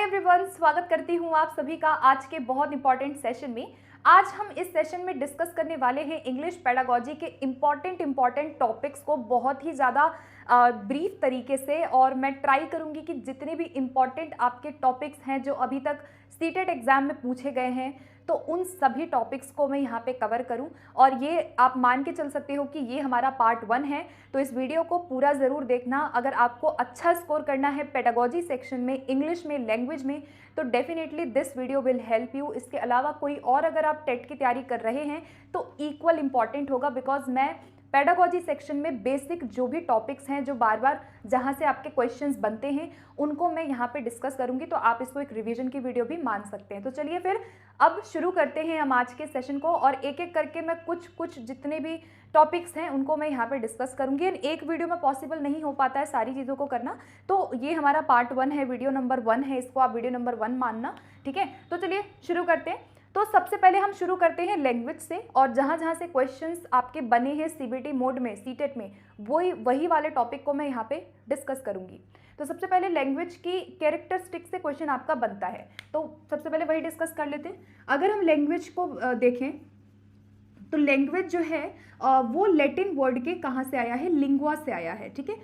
Everyone, स्वागत करती हूँ आप सभी का आज के बहुत इंपॉर्टेंट सेशन में। आज हम इस सेशन में डिस्कस करने वाले हैं इंग्लिश पेडागोजी के इम्पॉर्टेंट टॉपिक्स को बहुत ही ज़्यादा ब्रीफ तरीके से, और मैं ट्राई करूँगी कि जितने भी इम्पॉर्टेंट आपके टॉपिक्स हैं जो अभी तक सीटेट एग्ज़ाम में पूछे गए हैं तो उन सभी टॉपिक्स को मैं यहाँ पे कवर करूँ। और ये आप मान के चल सकते हो कि ये हमारा पार्ट 1 है, तो इस वीडियो को पूरा ज़रूर देखना। अगर आपको अच्छा स्कोर करना है पेडागोजी सेक्शन में, इंग्लिश में, लैंग्वेज में, तो definitely this video will help you. इसके अलावा कोई और अगर आप टेट की तैयारी कर रहे हैं तो इक्वल इम्पॉर्टेंट होगा, बिकॉज मैं पेडागोजी सेक्शन में बेसिक जो भी टॉपिक्स हैं जो बार बार जहाँ से आपके क्वेश्चंस बनते हैं उनको मैं यहाँ पे डिस्कस करूँगी, तो आप इसको एक रिवीजन की वीडियो भी मान सकते हैं। तो चलिए फिर अब शुरू करते हैं हम आज के सेशन को, और एक एक करके मैं कुछ जितने भी टॉपिक्स हैं उनको मैं यहाँ पे डिस्कस करूँगी। एक वीडियो में पॉसिबल नहीं हो पाता है सारी चीज़ों को करना, तो ये हमारा पार्ट 1 है, वीडियो नंबर 1 है, इसको आप वीडियो नंबर 1 मानना, ठीक है। तो चलिए शुरू करते हैं। तो सबसे पहले हम शुरू करते हैं लैंग्वेज से, और जहाँ जहाँ से क्वेश्चंस आपके बने हैं सीबीटी मोड में, सीटेट में, वही वाले टॉपिक को मैं यहाँ पे डिस्कस करूँगी। तो सबसे पहले लैंग्वेज की कैरेक्टरिस्टिक से क्वेश्चन आपका बनता है, तो सबसे पहले वही डिस्कस कर लेते हैं। अगर हम लैंग्वेज को देखें तो लैंग्वेज जो है वो लैटिन वर्ड के कहाँ से आया है, लिंगुआ से आया है, ठीक है।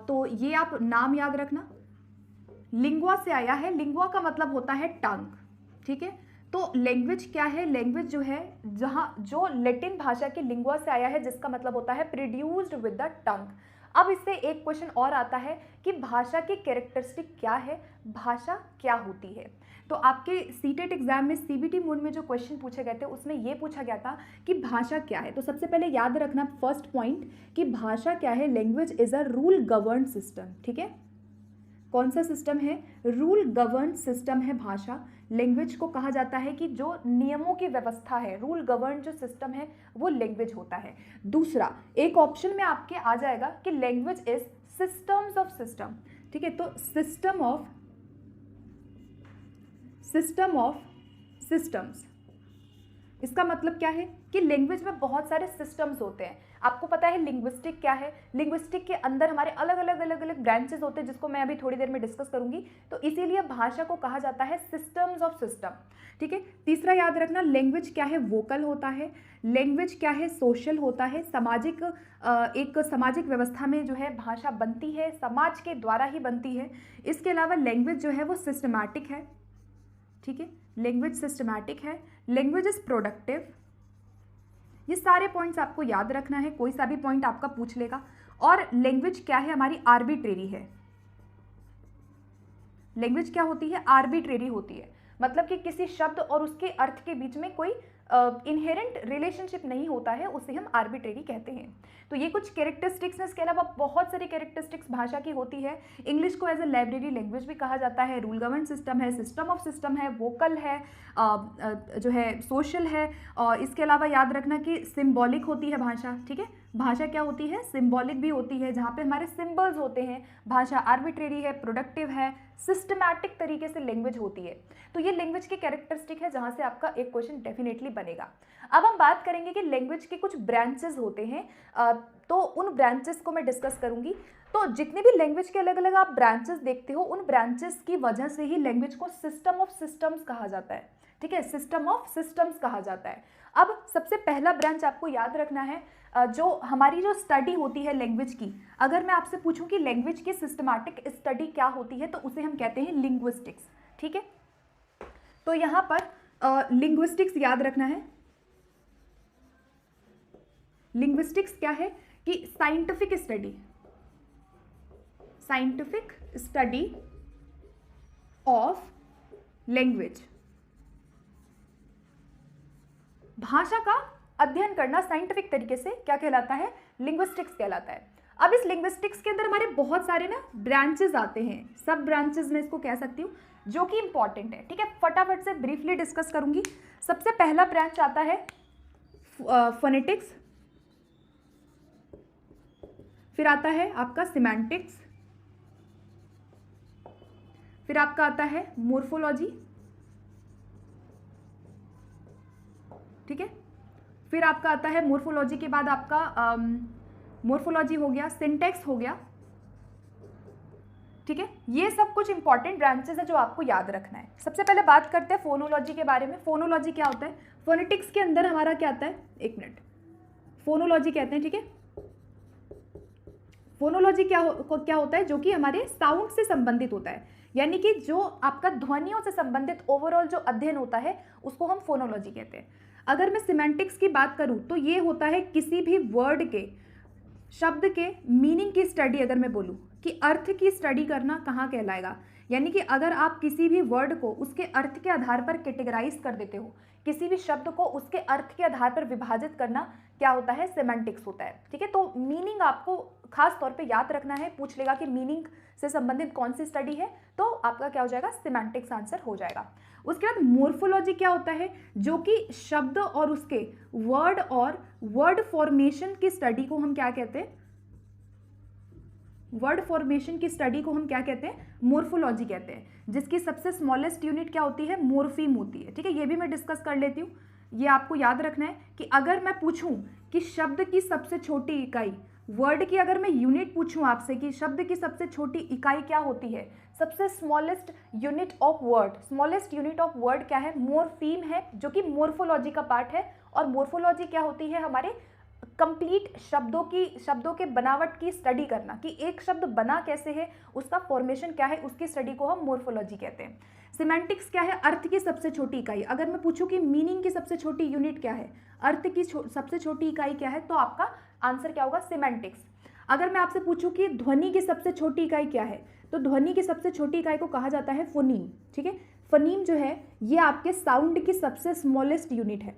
तो ये आप नाम याद रखना, लिंगुआ से आया है। लिंगुआ का मतलब होता है टंग, ठीक है। तो लैंग्वेज क्या है, लैंग्वेज जो है जो लैटिन भाषा की लिंगुआ से आया है, जिसका मतलब होता है प्रोड्यूस्ड विद द टंग। अब इससे एक क्वेश्चन और आता है कि भाषा की कैरेक्टरिस्टिक क्या है, भाषा क्या होती है। तो आपके सीटेट एग्जाम में सीबीटी मोड में जो क्वेश्चन पूछे गए थे उसमें ये पूछा गया था कि भाषा क्या है। तो सबसे पहले याद रखना फर्स्ट पॉइंट कि भाषा क्या है, language is a rule govern system, ठीक है। कौन सा सिस्टम है, रूल गवर्न सिस्टम है भाषा। लैंग्वेज को कहा जाता है कि जो नियमों की व्यवस्था है, रूल गवर्न जो सिस्टम है वो लैंग्वेज होता है। दूसरा एक ऑप्शन में आपके आ जाएगा कि language is systems of system, ठीक है। तो सिस्टम ऑफ सिस्टम्स, इसका मतलब क्या है कि लैंग्वेज में बहुत सारे सिस्टम्स होते हैं। आपको पता है लिंग्विस्टिक क्या है, लिंग्विस्टिक के अंदर हमारे अलग अलग ब्रांचेस होते हैं जिसको मैं अभी थोड़ी देर में डिस्कस करूंगी। तो इसीलिए भाषा को कहा जाता है सिस्टम्स ऑफ सिस्टम, ठीक है। तीसरा याद रखना लैंग्वेज क्या है, वोकल होता है। लैंग्वेज क्या है, सोशल होता है। एक सामाजिक व्यवस्था में जो है भाषा बनती है, समाज के द्वारा ही बनती है। इसके अलावा लैंग्वेज जो है वो सिस्टमैटिक है, ठीक है। लैंग्वेज सिस्टमैटिक है, लैंग्वेज इज प्रोडक्टिव। ये सारे पॉइंट्स आपको याद रखना है, कोई सा भी पॉइंट आपका पूछ लेगा। और लैंग्वेज क्या है, हमारी आर्बिट्रेरी है। लैंग्वेज क्या होती है, आर्बिट्रेरी होती है, मतलब कि किसी शब्द और उसके अर्थ के बीच में कोई इनहेरेंट रिलेशनशिप नहीं होता है, उसे हम आर्बिट्रेरी कहते हैं। तो ये कुछ कैरेक्टरिस्टिक्स हैं, इसके अलावा बहुत सारी कैरेक्टरिस्टिक्स भाषा की होती है। इंग्लिश को एज ए लाइब्रेरी लैंग्वेज भी कहा जाता है, रूल गवर्न सिस्टम है, सिस्टम ऑफ सिस्टम है, वोकल है, जो है सोशल है। और इसके अलावा याद रखना कि सिम्बॉलिक होती है भाषा, ठीक है। भाषा क्या होती है, सिम्बॉलिक भी होती है, जहाँ पे हमारे सिंबल्स होते हैं। भाषा आर्बिट्रेरी है, प्रोडक्टिव है, सिस्टमैटिक तरीके से लैंग्वेज होती है। तो ये लैंग्वेज की कैरेक्टरिस्टिक है जहाँ से आपका एक क्वेश्चन डेफिनेटली बनेगा। अब हम बात करेंगे कि लैंग्वेज के कुछ ब्रांचेस होते हैं, तो उन ब्रांचेस को मैं डिस्कस करूंगी। तो जितने भी लैंग्वेज के अलग अलग आप ब्रांचेस देखते हो, उन ब्रांचेस की वजह से ही लैंग्वेज को सिस्टम ऑफ सिस्टम्स कहा जाता है, ठीक है। सिस्टम ऑफ सिस्टम्स कहा जाता है। अब सबसे पहला ब्रांच आपको याद रखना है, जो हमारी जो स्टडी होती है लैंग्वेज की, अगर मैं आपसे पूछूं कि लैंग्वेज की सिस्टमैटिक स्टडी क्या होती है तो उसे हम कहते हैं लिंग्विस्टिक्स, ठीक है। तो यहाँ पर लिंग्विस्टिक्स याद रखना है। लिंग्विस्टिक्स क्या है कि साइंटिफिक स्टडी ऑफ लैंग्वेज, भाषा का अध्ययन करना साइंटिफिक तरीके से क्या कहलाता है, लिंग्विस्टिक्स कहलाता है। अब इस लिंग्विस्टिक्स के अंदर हमारे बहुत सारे ना ब्रांचेस आते हैं, सब ब्रांचेस में इसको कह सकती हूँ, जो कि इंपॉर्टेंट है, ठीक है। फटाफट से ब्रीफली डिस्कस करूंगी। सबसे पहला ब्रांच आता है फोनेटिक्स, फिर आता है आपका सिमेंटिक्स, फिर आपका आता है मोर्फोलॉजी, ठीक है। फिर आपका आता है मोर्फोलॉजी के बाद आपका मोर्फोलॉजी हो गया, सिंटैक्स हो गया, ठीक है, ये सब कुछ इंपॉर्टेंट ब्रांचेस है जो आपको याद रखना है। सबसे पहले बात करते हैं फोनोलॉजी के बारे में। फोनोलॉजी क्या होता है? फोनेटिक्स के अंदर हमारा क्या आता है, एक मिनट, फोनोलॉजी कहते हैं, ठीक है। फोनोलॉजी क्या होता है? जो कि हमारे साउंड से संबंधित होता है, यानी कि जो आपका ध्वनियों से संबंधित ओवरऑल जो अध्ययन होता है उसको हम फोनोलॉजी कहते हैं। अगर मैं सिमेंटिक्स की बात करूं तो ये होता है किसी भी वर्ड के, शब्द के मीनिंग की स्टडी। अगर मैं बोलूं कि अर्थ की स्टडी करना कहाँ कहलाएगा, यानी कि अगर आप किसी भी वर्ड को उसके अर्थ के आधार पर कैटेगराइज कर देते हो, किसी भी शब्द को उसके अर्थ के आधार पर विभाजित करना क्या होता है? सिमेंटिक्स होता है, ठीक है। तो मीनिंग आपको खास तौर पे याद रखना है, पूछ लेगा कि मीनिंग से संबंधित कौन सी स्टडी है, तो आपका क्या हो जाएगा? सिमेंटिक्स आंसर हो जाएगा। उसके बाद मोर्फोलॉजी क्या होता है? जो कि शब्द और उसके वर्ड और वर्ड फॉर्मेशन की स्टडी को हम क्या कहते हैं? वर्ड फॉर्मेशन की स्टडी को हम क्या कहते हैं? मोर्फोलॉजी कहते हैं, जिसकी सबसे स्मॉलेस्ट यूनिट क्या होती है? मोर्फीम होती है, ठीक है। ये भी मैं डिस्कस कर लेती हूँ। ये आपको याद रखना है कि अगर मैं पूछूं कि शब्द की सबसे छोटी इकाई, वर्ड की अगर मैं यूनिट पूछूं आपसे कि शब्द की सबसे छोटी इकाई क्या होती है, सबसे smallest unit of word, smallest unit of word क्या है? मोर्फीम है, जो कि मोर्फोलॉजी का पार्ट है। और मोर्फोलॉजी क्या होती है? हमारे कंप्लीट शब्दों के बनावट की स्टडी करना, कि एक शब्द बना कैसे है, उसका फॉर्मेशन क्या है, उसकी स्टडी को हम मोर्फोलॉजी कहते हैं। सिमेंटिक्स क्या है? अर्थ की सबसे छोटी इकाई। अगर मैं पूछूं कि मीनिंग की सबसे छोटी यूनिट क्या है, अर्थ की सबसे छोटी इकाई क्या है, तो आपका आंसर क्या होगा? सिमेंटिक्स। अगर मैं आपसे पूछूं कि ध्वनि की सबसे छोटी इकाई क्या है, तो ध्वनि की सबसे छोटी इकाई को कहा जाता है फोनीम, ठीक है। फोनीम जो है ये आपके साउंड की सबसे स्मॉलेस्ट यूनिट है,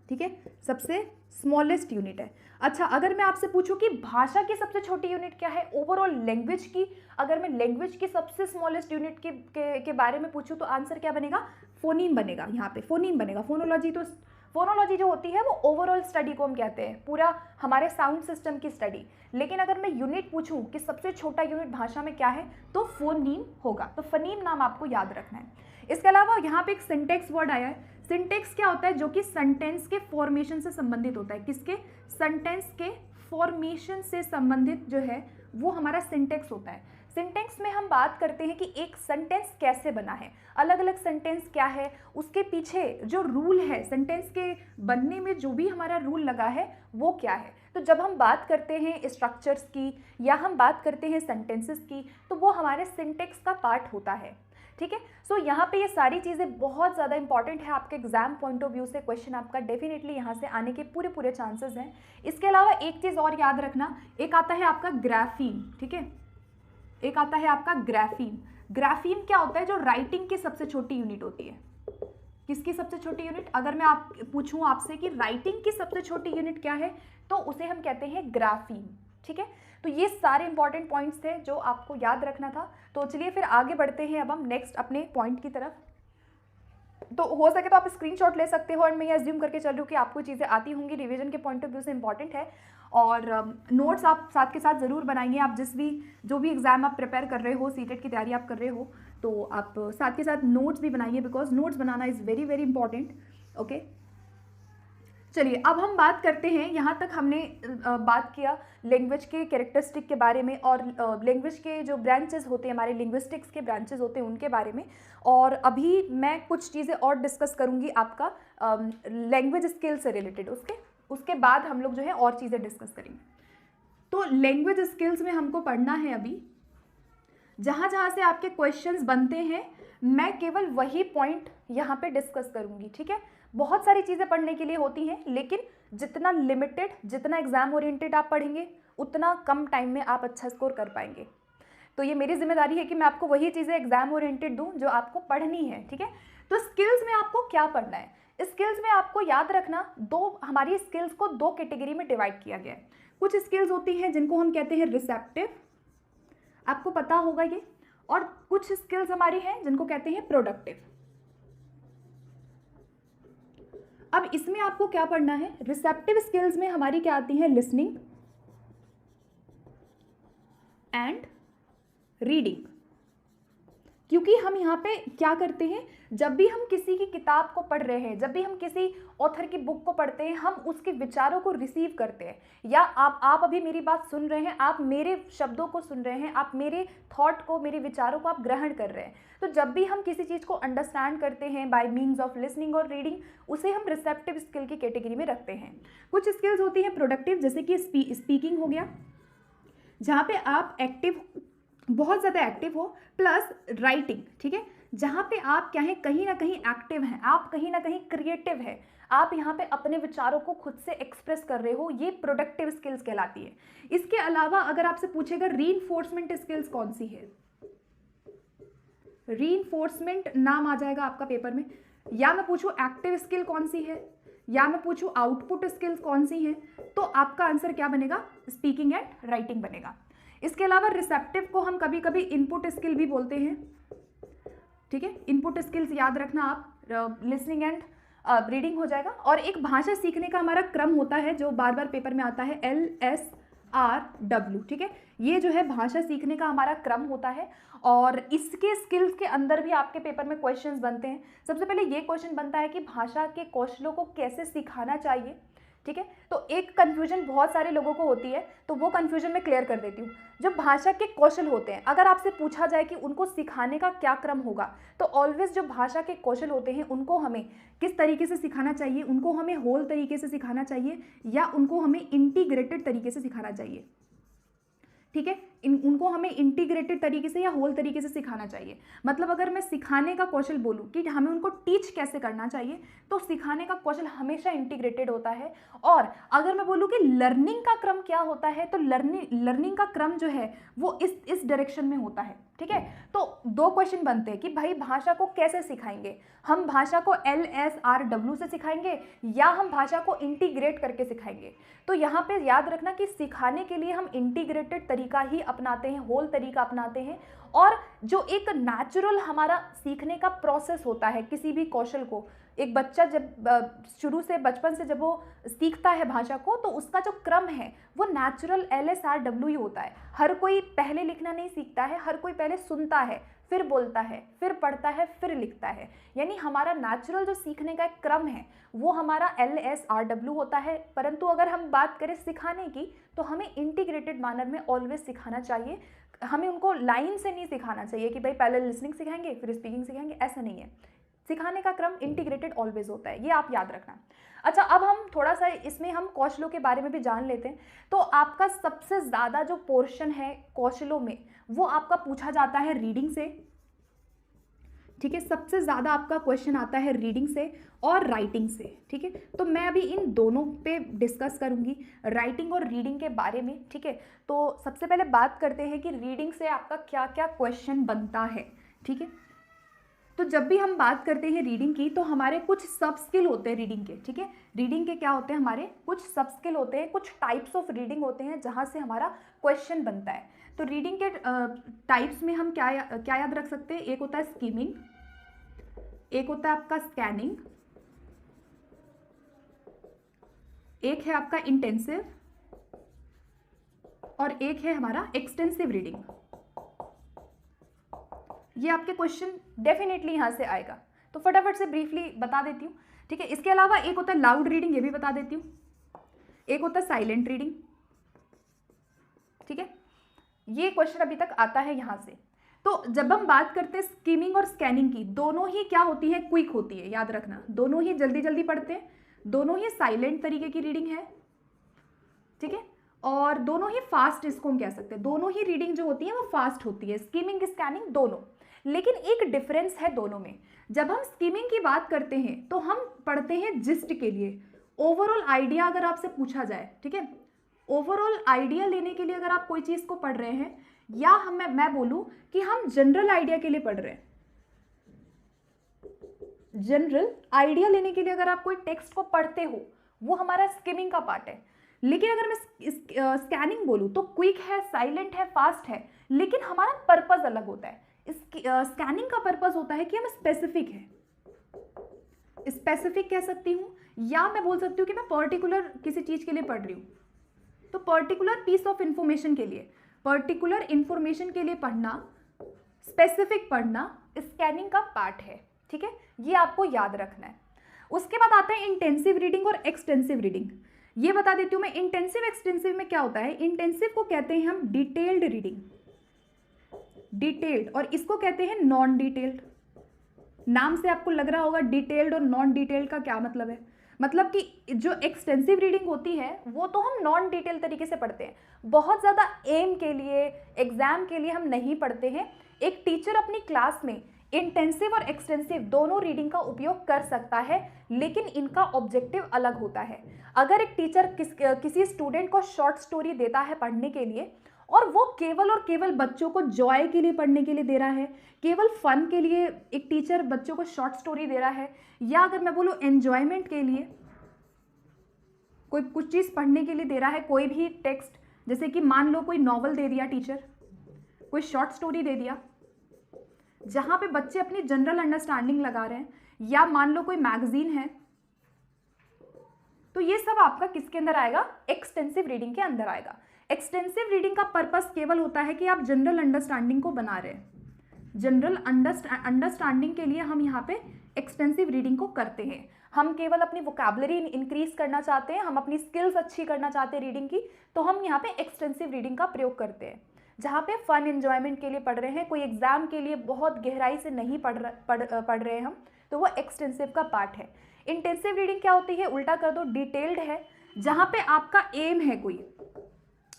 ठीक है, सबसे स्मॉलेस्ट यूनिट है। अच्छा, अगर मैं आपसे पूछूं कि भाषा की सबसे छोटी यूनिट क्या है, ओवरऑल लैंग्वेज की, अगर मैं लैंग्वेज की सबसे स्मॉलेस्ट यूनिट के बारे में पूछूं तो आंसर क्या बनेगा? फोनीम बनेगा। यहाँ पे फोनीम बनेगा। फोनोलॉजी जो होती है वो ओवरऑल स्टडी को हम कहते हैं, पूरा हमारे साउंड सिस्टम की स्टडी। लेकिन अगर मैं यूनिट पूछूं कि सबसे छोटा यूनिट भाषा में क्या है, तो फोनीम होगा। तो फोनीम नाम आपको याद रखना है। इसके अलावा यहाँ पे एक सिंटेक्स वर्ड आया है। सिंटेक्स क्या होता है? जो कि सेंटेंस के फॉर्मेशन से संबंधित होता है। किसके? सेंटेंस के फॉर्मेशन से संबंधित जो है वो हमारा सिंटेक्स होता है। सिंटेक्स में हम बात करते हैं कि एक सेंटेंस कैसे बना है, अलग अलग सेंटेंस क्या है, उसके पीछे जो रूल है, सेंटेंस के बनने में जो भी हमारा रूल लगा है वो क्या है। तो जब हम बात करते हैं स्ट्रक्चर्स की या हम बात करते हैं सेंटेंसेस की, तो वो हमारे सिंटेक्स का पार्ट होता है, ठीक है। सो यहाँ पे ये सारी चीज़ें बहुत ज़्यादा इंपॉर्टेंट है। आपके एग्जाम पॉइंट ऑफ व्यू से क्वेश्चन आपका डेफिनेटली यहाँ से आने के पूरे चांसेस हैं। इसके अलावा एक चीज़ और याद रखना, एक आता है आपका ग्राफीम, ठीक है, एक आता है आपका ग्राफीम। ग्राफीम क्या होता है? जो राइटिंग की सबसे छोटी यूनिट होती है। किसकी सबसे छोटी यूनिट? अगर मैं पूछूं आपसे कि राइटिंग की सबसे छोटी यूनिट क्या है, तो उसे हम कहते हैं ग्राफीम, ठीक है। तो ये सारे इंपॉर्टेंट पॉइंट्स थे जो आपको याद रखना था। तो चलिए फिर आगे बढ़ते हैं अब हम नेक्स्ट अपने पॉइंट की तरफ। तो हो सके तो आप स्क्रीनशॉट ले सकते हो, और मैं ये अज्यूम करके चल रही हूँ कि आपको चीज़ें आती होंगी, रिवीजन के पॉइंट ऑफ व्यू से इंपॉर्टेंट है। और नोट्स आप साथ के साथ ज़रूर बनाइए। आप जो भी एग्ज़ाम आप प्रिपेयर कर रहे हो, सीटेट की तैयारी आप कर रहे हो, तो आप साथ के साथ नोट्स भी बनाइए, because notes banana is very very important. Okay, चलिए अब हम बात करते हैं। यहाँ तक हमने बात किया लैंग्वेज के कैरेक्टरिस्टिक के बारे में, और लैंग्वेज के जो ब्रांचेस होते हैं, हमारे लिंग्विस्टिक्स के ब्रांचेस होते हैं, उनके बारे में। और अभी मैं कुछ चीज़ें और डिस्कस करूँगी आपका लैंग्वेज स्किल से रिलेटेड। उसके बाद हम लोग जो है और चीज़ें डिस्कस करेंगे। तो लैंग्वेज स्किल्स में हमको पढ़ना है अभी, जहाँ जहाँ से आपके क्वेश्चंस बनते हैं मैं केवल वही पॉइंट यहाँ पे डिस्कस करूँगी, ठीक है। बहुत सारी चीज़ें पढ़ने के लिए होती हैं, लेकिन जितना लिमिटेड, जितना एग्जाम ओरिएंटेड आप पढ़ेंगे, उतना कम टाइम में आप अच्छा स्कोर कर पाएंगे। तो ये मेरी जिम्मेदारी है कि मैं आपको वही चीज़ें एग्जाम ओरिएंटेड दूँ जो आपको पढ़नी है, ठीक है। तो स्किल्स में आपको क्या पढ़ना है? स्किल्स में आपको याद रखना, हमारी स्किल्स को दो कैटेगरी में डिवाइड किया गया है। कुछ स्किल्स होती हैं जिनको हम कहते हैं रिसेप्टिव, आपको पता होगा ये, और कुछ स्किल्स हमारी हैं जिनको कहते हैं प्रोडक्टिव। अब इसमें आपको क्या पढ़ना है? रिसेप्टिव स्किल्स में हमारी क्या आती है? लिसनिंग एंड रीडिंग, क्योंकि हम यहाँ पे क्या करते हैं, जब भी हम किसी की किताब को पढ़ रहे हैं, जब भी हम किसी ऑथर की बुक को पढ़ते हैं, हम उसके विचारों को रिसीव करते हैं। या आप अभी मेरी बात सुन रहे हैं, आप मेरे शब्दों को सुन रहे हैं, आप मेरे थॉट को, मेरे विचारों को आप ग्रहण कर रहे हैं। तो जब भी हम किसी चीज़ को अंडरस्टैंड करते हैं बाय मीन्स ऑफ लिसनिंग और रीडिंग, उसे हम रिसेप्टिव स्किल की कैटेगरी में रखते हैं। कुछ स्किल्स होती हैं प्रोडक्टिव, जैसे कि स्पीकिंग हो गया, जहाँ पे आप एक्टिव, बहुत ज़्यादा एक्टिव हो, प्लस राइटिंग, ठीक है, जहाँ पे आप क्या है, कहीं ना कहीं एक्टिव हैं, आप कहीं ना कहीं क्रिएटिव है, आप यहाँ पे अपने विचारों को खुद से एक्सप्रेस कर रहे हो, ये प्रोडक्टिव स्किल्स कहलाती है। इसके अलावा अगर आपसे पूछेगा रीइंफोर्समेंट स्किल्स कौन सी है, रीइंफोर्समेंट नाम आ जाएगा आपका पेपर में, या मैं पूछूं एक्टिव स्किल कौन सी है, या मैं पूछूं आउटपुट स्किल्स कौन सी हैं, तो आपका आंसर क्या बनेगा, स्पीकिंग एंड राइटिंग बनेगा। इसके अलावा रिसेप्टिव को हम कभी कभी इनपुट स्किल भी बोलते हैं, ठीक है, इनपुट स्किल्स याद रखना आप, लिसनिंग एंड रीडिंग हो जाएगा। और एक भाषा सीखने का हमारा क्रम होता है जो बार बार पेपर में आता है, LSRW, ठीक है, ये जो है भाषा सीखने का हमारा क्रम होता है। और इसके स्किल्स के अंदर भी आपके पेपर में क्वेश्चंस बनते हैं। सबसे पहले ये क्वेश्चन बनता है कि भाषा के कौशलों को कैसे सिखाना चाहिए, ठीक है। तो एक कन्फ्यूजन बहुत सारे लोगों को होती है, तो वो कन्फ्यूजन मैं क्लियर कर देती हूँ। जो भाषा के कौशल होते हैं, अगर आपसे पूछा जाए कि उनको सिखाने का क्या क्रम होगा, तो ऑलवेज जो भाषा के कौशल होते हैं उनको हमें किस तरीके से सिखाना चाहिए, उनको हमें होल तरीके से सिखाना चाहिए या उनको हमें इंटीग्रेटेड तरीके से सिखाना चाहिए, ठीक है, उनको हमें इंटीग्रेटेड तरीके से या होल तरीके से सिखाना चाहिए। मतलब अगर मैं सिखाने का कौशल बोलूँ कि हमें उनको टीच कैसे करना चाहिए, तो सिखाने का कौशल हमेशा इंटीग्रेटेड होता है। और अगर मैं बोलूँ कि लर्निंग का क्रम क्या होता है, तो लर्निंग का क्रम जो है वो इस डायरेक्शन में होता है, ठीक है। तो दो क्वेश्चन बनते हैं कि भाई भाषा को कैसे सिखाएंगे, हम भाषा को LSRW से सिखाएंगे या हम भाषा को इंटीग्रेट करके सिखाएंगे। तो यहाँ पे याद रखना कि सिखाने के लिए हम इंटीग्रेटेड तरीका ही अपनाते हैं, होल तरीका अपनाते हैं। और जो एक नेचुरल हमारा सीखने का प्रोसेस होता है किसी भी कौशल को, एक बच्चा जब शुरू से बचपन से जब वो सीखता है भाषा को, तो उसका जो क्रम है वो नेचुरल LSRW ही होता है। हर कोई पहले लिखना नहीं सीखता है, हर कोई पहले सुनता है, फिर बोलता है, फिर पढ़ता है, फिर लिखता है। यानी हमारा नेचुरल जो सीखने का एक क्रम है वो हमारा LSRW होता है। परंतु अगर हम बात करें सिखाने की, तो हमें इंटीग्रेटेड मैनर में ऑलवेज सिखाना चाहिए। हमें उनको लाइन से नहीं सिखाना चाहिए कि भाई पहले लिसनिंग सिखाएंगे फिर स्पीकिंग सिखाएंगे, ऐसा नहीं है। सिखाने का क्रम इंटीग्रेटेड ऑलवेज होता है, ये आप याद रखना। अच्छा, अब हम थोड़ा सा इसमें हम कौशलों के बारे में भी जान लेते हैं। तो आपका सबसे ज़्यादा जो पोर्शन है कौशलों में, वो आपका पूछा जाता है रीडिंग से, ठीक है। सबसे ज़्यादा आपका क्वेश्चन आता है रीडिंग से और राइटिंग से, ठीक है। तो मैं अभी इन दोनों पे डिस्कस करूंगी, राइटिंग और रीडिंग के बारे में, ठीक है। तो सबसे पहले बात करते हैं कि रीडिंग से आपका क्या क्या क्वेश्चन बनता है, ठीक है। तो जब भी हम बात करते हैं रीडिंग की, तो हमारे कुछ सब स्किल होते हैं रीडिंग के, ठीक है। रीडिंग के क्या होते हैं, हमारे कुछ सब स्किल होते हैं, कुछ टाइप्स ऑफ रीडिंग होते हैं जहाँ से हमारा क्वेश्चन बनता है। तो रीडिंग के टाइप्स में हम क्या याद रख सकते हैं, एक होता है स्कीमिंग, एक होता है आपका स्कैनिंग, एक है आपका इंटेंसिव और एक है हमारा एक्सटेंसिव रीडिंग। ये आपके क्वेश्चन डेफिनेटली यहां से आएगा, तो फटाफट से ब्रीफली बता देती हूँ, ठीक है। इसके अलावा एक होता है लाउड रीडिंग, ये भी बता देती हूँ, एक होता है साइलेंट रीडिंग, ठीक है। ये क्वेश्चन अभी तक आता है यहां से। तो जब हम बात करते हैं स्कीमिंग और स्कैनिंग की, दोनों ही क्या होती है, क्विक होती है, याद रखना, दोनों ही जल्दी जल्दी पढ़ते हैं, दोनों ही साइलेंट तरीके की रीडिंग है, ठीक है। और दोनों ही फास्ट, इसको हम कह सकते हैं, दोनों ही रीडिंग जो होती है वो फास्ट होती है, स्कीमिंग स्कैनिंग दोनों। लेकिन एक डिफरेंस है दोनों में। जब हम स्कीमिंग की बात करते हैं तो हम पढ़ते हैं जिस्ट के लिए, ओवरऑल आइडिया अगर आपसे पूछा जाए, ठीक है, ओवरऑल आइडिया लेने के लिए अगर आप कोई चीज़ को पढ़ रहे हैं, या मैं बोलूँ कि हम जनरल आइडिया के लिए पढ़ रहे हैं, जनरल आइडिया लेने के लिए अगर आप कोई टेक्स्ट को पढ़ते हो, वो हमारा स्किमिंग का पार्ट है। लेकिन अगर मैं स्कैनिंग बोलूँ तो क्विक है, साइलेंट है, फास्ट है, लेकिन हमारा पर्पस अलग होता है। स्कैनिंग का पर्पस होता है कि हम स्पेसिफिक है, स्पेसिफिक कह सकती हूँ, या मैं बोल सकती हूँ कि मैं पर्टिकुलर किसी चीज़ के लिए पढ़ रही हूँ। तो पर्टिकुलर पीस ऑफ इंफॉर्मेशन के लिए, पर्टिकुलर इंफॉर्मेशन के लिए पढ़ना, स्पेसिफिक पढ़ना, स्कैनिंग का पार्ट है, ठीक है, ये आपको याद रखना है। उसके बाद आता है इंटेंसिव रीडिंग और एक्सटेंसिव रीडिंग। ये बता देती हूँ मैं, इंटेंसिव एक्सटेंसिव में क्या होता है। इंटेंसिव को कहते हैं हम डिटेल्ड रीडिंग, डिटेल्ड, और इसको कहते हैं नॉन डिटेल्ड। नाम से आपको लग रहा होगा डिटेल्ड और नॉन डिटेल्ड का क्या मतलब है। मतलब कि जो एक्सटेंसिव रीडिंग होती है वो तो हम नॉन डिटेल तरीके से पढ़ते हैं, बहुत ज़्यादा एम के लिए, एग्जाम के लिए हम नहीं पढ़ते हैं। एक टीचर अपनी क्लास में इंटेंसिव और एक्सटेंसिव दोनों रीडिंग का उपयोग कर सकता है, लेकिन इनका ऑब्जेक्टिव अलग होता है। अगर एक टीचर किसी स्टूडेंट को शॉर्ट स्टोरी देता है पढ़ने के लिए, और वो केवल और केवल बच्चों को जॉय के लिए पढ़ने के लिए दे रहा है, केवल फन के लिए एक टीचर बच्चों को शॉर्ट स्टोरी दे रहा है, या अगर मैं बोलूँ एन्जॉयमेंट के लिए कोई कुछ चीज़ पढ़ने के लिए दे रहा है, कोई भी टेक्स्ट, जैसे कि मान लो कोई नॉवल दे दिया टीचर, कोई शॉर्ट स्टोरी दे दिया जहाँ पे बच्चे अपनी जनरल अंडरस्टैंडिंग लगा रहे हैं, या मान लो कोई मैगजीन है, तो ये सब आपका किसके अंदर आएगा, एक्सटेंसिव रीडिंग के अंदर आएगा। एक्सटेंसिव रीडिंग का पर्पस केवल होता है कि आप जनरल अंडरस्टैंडिंग को बना रहे हैं, जनरल अंडरस्टैंडिंग के लिए हम यहाँ पे एक्सटेंसिव रीडिंग को करते हैं। हम केवल अपनी वोकैबुलरी इंक्रीज करना चाहते हैं, हम अपनी स्किल्स अच्छी करना चाहते हैं रीडिंग की, तो हम यहाँ पे एक्सटेंसिव रीडिंग का प्रयोग करते हैं। जहाँ पे फन एंजॉयमेंट के लिए पढ़ रहे हैं, कोई एग्जाम के लिए बहुत गहराई से नहीं पढ़ रहे हैं हम, तो वो एक्सटेंसिव का पार्ट है। इंटेंसिव रीडिंग क्या होती है, उल्टा कर दो, डिटेल्ड है, जहाँ पे आपका एम है कोई,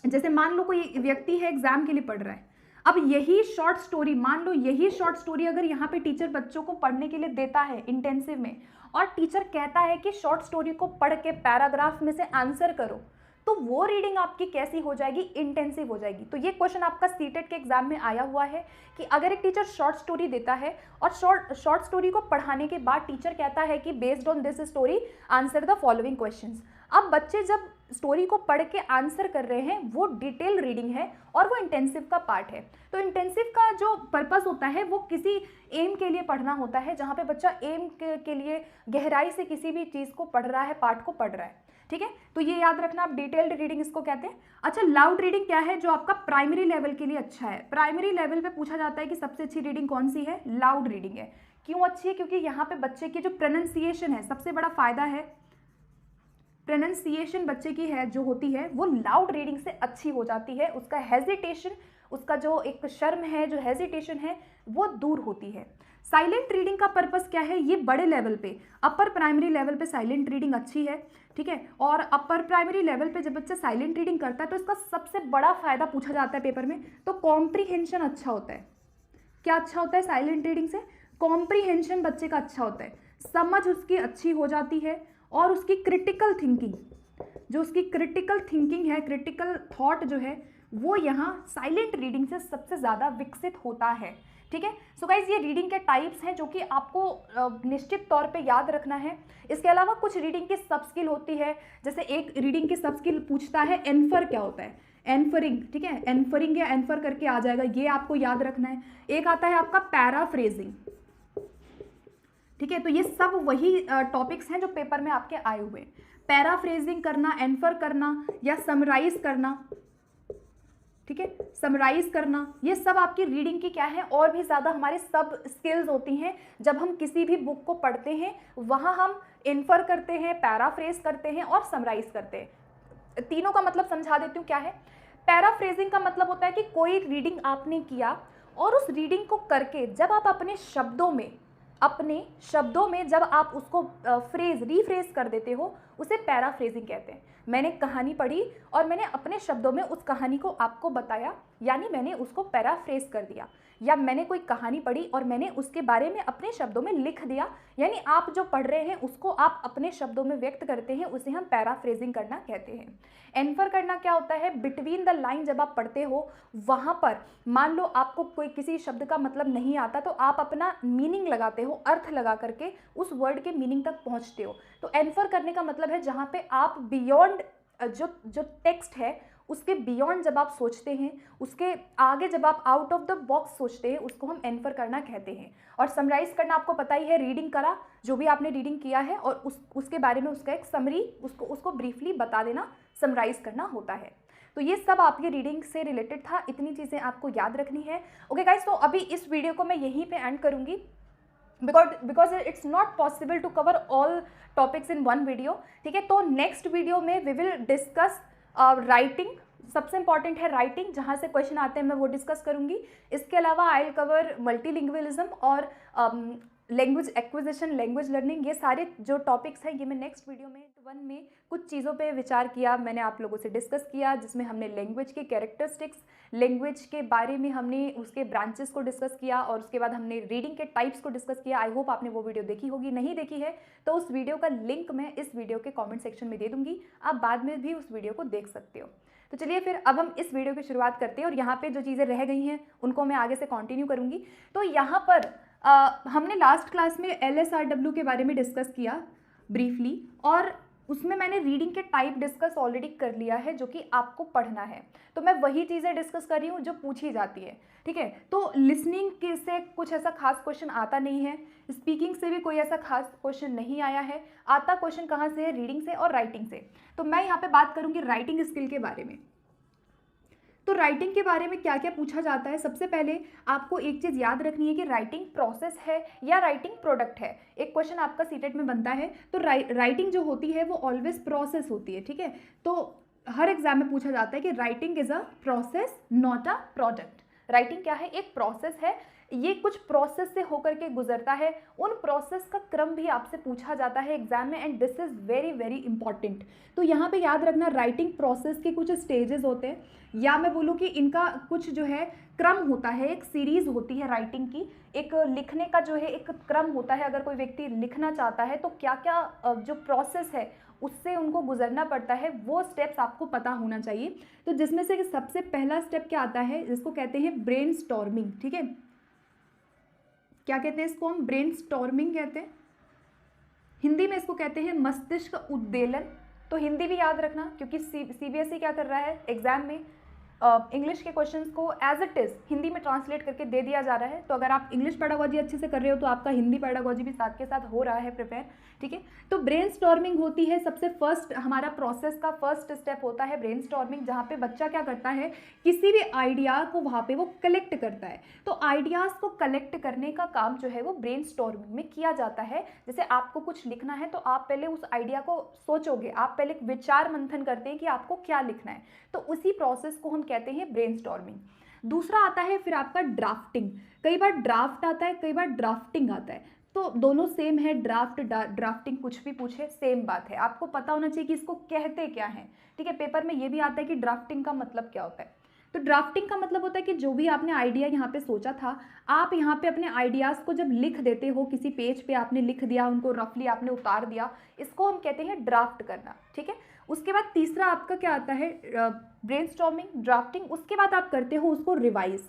जैसे मान लो कोई व्यक्ति है एग्जाम के लिए पढ़ रहा है, अब यही शॉर्ट स्टोरी, मान लो यही शॉर्ट स्टोरी अगर यहाँ पे टीचर बच्चों को पढ़ने के लिए देता है इंटेंसिव में, और टीचर कहता है कि शॉर्ट स्टोरी को पढ़ के पैराग्राफ में से आंसर करो, तो वो रीडिंग आपकी कैसी हो जाएगी, इंटेंसिव हो जाएगी। तो ये क्वेश्चन आपका सीटेट के एग्जाम में आया हुआ है कि अगर एक टीचर शॉर्ट स्टोरी देता है और शॉर्ट स्टोरी को पढ़ाने के बाद टीचर कहता है कि based on this story answer the following questions. अब बच्चे जब स्टोरी को पढ़ के आंसर कर रहे हैं, वो डिटेल रीडिंग है और वो इंटेंसिव का पार्ट है। तो इंटेंसिव का जो पर्पस होता है वो किसी एम के लिए पढ़ना होता है, जहाँ पे बच्चा एम के लिए गहराई से किसी भी चीज़ को पढ़ रहा है, पार्ट को पढ़ रहा है, ठीक है। तो ये याद रखना आप, डिटेल्ड रीडिंग इसको कहते हैं। अच्छा, लाउड रीडिंग क्या है, जो आपका प्राइमरी लेवल के लिए अच्छा है। प्राइमरी लेवल पे पूछा जाता है कि सबसे अच्छी रीडिंग कौन सी है, लाउड रीडिंग है। क्यों अच्छी है, क्योंकि यहाँ पे बच्चे की जो प्रोनाउंसिएशन है, सबसे बड़ा फायदा है प्रोनाउंसिएशन बच्चे की है जो होती है वो लाउड रीडिंग से अच्छी हो जाती है। उसका हेजिटेशन, उसका जो एक शर्म है, जो हेजिटेशन है, वो दूर होती है। साइलेंट रीडिंग का पर्पस क्या है, ये बड़े लेवल पे, अपर प्राइमरी लेवल पे साइलेंट रीडिंग अच्छी है, ठीक है। और अपर प्राइमरी लेवल पे जब बच्चा साइलेंट रीडिंग करता है तो इसका सबसे बड़ा फायदा पूछा जाता है पेपर में, तो कॉम्प्रीहेंशन अच्छा होता है। क्या अच्छा होता है साइलेंट रीडिंग से, कॉम्प्रीहेंशन बच्चे का अच्छा होता है, समझ उसकी अच्छी हो जाती है, और उसकी क्रिटिकल थिंकिंग, जो उसकी क्रिटिकल थिंकिंग है, क्रिटिकल थॉट जो है, वो यहाँ साइलेंट रीडिंग से सबसे ज़्यादा विकसित होता है, ठीक है। सो गाइज, ये रीडिंग के टाइप्स हैं जो कि आपको निश्चित तौर पे याद रखना है। इसके अलावा कुछ रीडिंग की सब स्किल होती है, जैसे एक रीडिंग की सब स्किल पूछता है एन्फर क्या होता है, एन्फरिंग, ठीक है, एन्फरिंग या एन्फर करके आ जाएगा, ये आपको याद रखना है। एक आता है आपका पैराफ्रेजिंग, ठीक है। तो ये सब वही टॉपिक्स हैं जो पेपर में आपके आए हुए हैं। पैराफ्रेजिंग करना, एन्फर करना या समराइज करना, ठीक है, समराइज करना, ये सब आपकी रीडिंग की क्या है, और भी ज़्यादा हमारे सब स्किल्स होती हैं। जब हम किसी भी बुक को पढ़ते हैं वहाँ हम इन्फर करते हैं, पैराफ्रेज करते हैं और समराइज करते हैं। तीनों का मतलब समझा देती हूँ क्या है। पैराफ्रेजिंग का मतलब होता है कि कोई रीडिंग आपने किया और उस रीडिंग को करके जब आप अपने शब्दों में जब आप उसको रीफ्रेज कर देते हो, उसे पैराफ्रेजिंग कहते हैं। मैंने कहानी पढ़ी और मैंने अपने शब्दों में उस कहानी को आपको बताया, यानी मैंने उसको पैराफ्रेज कर दिया। या मैंने कोई कहानी पढ़ी और मैंने उसके बारे में अपने शब्दों में लिख दिया, यानी आप जो पढ़ रहे हैं उसको आप अपने शब्दों में व्यक्त करते हैं, उसे हम पैराफ्रेजिंग करना कहते हैं। एन्फर करना क्या होता है, बिटवीन द लाइन जब आप पढ़ते हो वहाँ पर मान लो आपको कोई किसी शब्द का मतलब नहीं आता, तो आप अपना मीनिंग लगाते हो, अर्थ लगा करके उस वर्ड के मीनिंग तक पहुँचते हो। तो एन्फर करने का मतलब है जहाँ पे आप बियॉन्ड जो टेक्स्ट है उसके बियॉन्ड जब आप सोचते हैं, उसके आगे जब आप आउट ऑफ द बॉक्स सोचते हैं, उसको हम एन्फर करना कहते हैं। और समराइज करना आपको पता ही है, रीडिंग करा, जो भी आपने रीडिंग किया है और उसके बारे में उसका एक समरी, उसको ब्रीफली बता देना, समराइज करना होता है। तो ये सब आपकी रीडिंग से रिलेटेड था, इतनी चीज़ें आपको याद रखनी है। ओके गाइस, तो अभी इस वीडियो को मैं यहीं पे एंड करूँगी because it's not possible to cover all topics in one video, ठीक है। तो नेक्स्ट वीडियो में वी विल डिस्कस राइटिंग, सबसे इंपॉर्टेंट है राइटिंग, जहाँ से क्वेश्चन आते हैं मैं वो डिस्कस करूँगी। इसके अलावा आई विल कवर मल्टीलिंग्विलिज्म और लैंग्वेज एक्विजिशन, लैंग्वेज लर्निंग, ये सारे जो टॉपिक्स हैं ये मैं नेक्स्ट वीडियो में वन में कुछ चीज़ों पे विचार किया, मैंने आप लोगों से डिस्कस किया, जिसमें हमने लैंग्वेज के कैरेक्टरिस्टिक्स, लैंग्वेज के बारे में हमने उसके ब्रांचेस को डिस्कस किया, और उसके बाद हमने रीडिंग के टाइप्स को डिस्कस किया। आई होप आपने वो वीडियो देखी होगी, नहीं देखी है तो उस वीडियो का लिंक मैं इस वीडियो के कॉमेंट सेक्शन में दे दूँगी, आप बाद में भी उस वीडियो को देख सकते हो। तो चलिए फिर अब हम इस वीडियो की शुरुआत करते हैं, और यहाँ पे जो चीज़ें रह गई हैं उनको मैं आगे से कंटिन्यू करूँगी। तो यहाँ पर हमने लास्ट क्लास में LSRW के बारे में डिस्कस किया ब्रीफली, और उसमें मैंने रीडिंग के टाइप डिस्कस ऑलरेडी कर लिया है जो कि आपको पढ़ना है। तो मैं वही चीज़ें डिस्कस कर रही हूँ जो पूछी जाती है, ठीक है। तो लिसनिंग से कुछ ऐसा खास क्वेश्चन आता नहीं है, स्पीकिंग से भी कोई ऐसा खास क्वेश्चन नहीं आया है। आता क्वेश्चन कहाँ से है? रीडिंग से और राइटिंग से। तो मैं यहाँ पे बात करूँगी राइटिंग स्किल के बारे में। तो राइटिंग के बारे में क्या क्या पूछा जाता है, सबसे पहले आपको एक चीज़ याद रखनी है कि राइटिंग प्रोसेस है या राइटिंग प्रोडक्ट है। एक क्वेश्चन आपका सीटेट में बनता है, तो राइटिंग जो होती है वो ऑलवेज प्रोसेस होती है, ठीक है। तो हर एग्जाम में पूछा जाता है कि writing is a process not a product. Writing क्या है? एक प्रोसेस है, ये कुछ प्रोसेस से होकर के गुजरता है, उन प्रोसेस का क्रम भी आपसे पूछा जाता है एग्जाम में, and this is very very important. तो यहाँ पे याद रखना, राइटिंग प्रोसेस के कुछ स्टेजेस होते हैं, या मैं बोलूँ कि इनका कुछ जो है क्रम होता है, एक सीरीज़ होती है राइटिंग की, एक लिखने का जो है एक क्रम होता है। अगर कोई व्यक्ति लिखना चाहता है तो क्या क्या जो प्रोसेस है उससे उनको गुजरना पड़ता है, वो स्टेप्स आपको पता होना चाहिए। तो जिसमें से सबसे पहला स्टेप क्या आता है, जिसको कहते हैं ब्रेन स्टॉर्मिंग, ठीक है। क्या कहते हैं इसको? हम ब्रेन स्टॉर्मिंग कहते हैं, हिंदी में इसको कहते हैं मस्तिष्क उद्वेलन। तो हिंदी भी याद रखना, क्योंकि CBSE क्या कर रहा है एग्जाम में, इंग्लिश के क्वेश्चंस को एज इट इज़ हिंदी में ट्रांसलेट करके दे दिया जा रहा है। तो अगर आप इंग्लिश पेडागोजी अच्छे से कर रहे हो तो आपका हिंदी पेडागोजी भी साथ के साथ हो रहा है प्रिपेयर, ठीक है। तो ब्रेन स्टॉर्मिंग होती है सबसे फर्स्ट, हमारा प्रोसेस का फर्स्ट स्टेप होता है ब्रेन स्टॉर्मिंग, जहाँ पे बच्चा क्या करता है, किसी भी आइडिया को वहाँ पे वो कलेक्ट करता है। तो आइडियाज़ को कलेक्ट करने का काम जो है वो ब्रेन स्टॉर्मिंग में किया जाता है। जैसे आपको कुछ लिखना है तो आप पहले उस आइडिया को सोचोगे, आप पहले विचार मंथन करते हैं कि आपको क्या लिखना है, तो उसी प्रोसेस को हम कहते हैं ब्रेन स्टॉर्मिंग। दूसरा आता है फिर आपका ड्राफ्टिंग। कई बार ड्राफ्ट आता है, कई बार ड्राफ्टिंग आता है, तो दोनों सेम है, ड्राफ्टिंग कुछ भी पूछे सेम बात है, आपको पता होना चाहिए कि इसको कहते क्या है, ठीक है। पेपर में ये भी आता है कि ड्राफ्टिंग का मतलब क्या होता है। तो ड्राफ्टिंग का मतलब होता है कि जो भी आपने आइडिया यहाँ पे सोचा था, आप यहाँ पे अपने आइडियाज़ को जब लिख देते हो, किसी पेज पे आपने लिख दिया, उनको रफली आपने उतार दिया, इसको हम कहते हैं ड्राफ्ट करना, ठीक है। उसके बाद तीसरा आपका क्या आता है, ब्रेनस्टॉर्मिंग, ड्राफ्टिंग। उसके बाद आप करते हो उसको रिवाइज,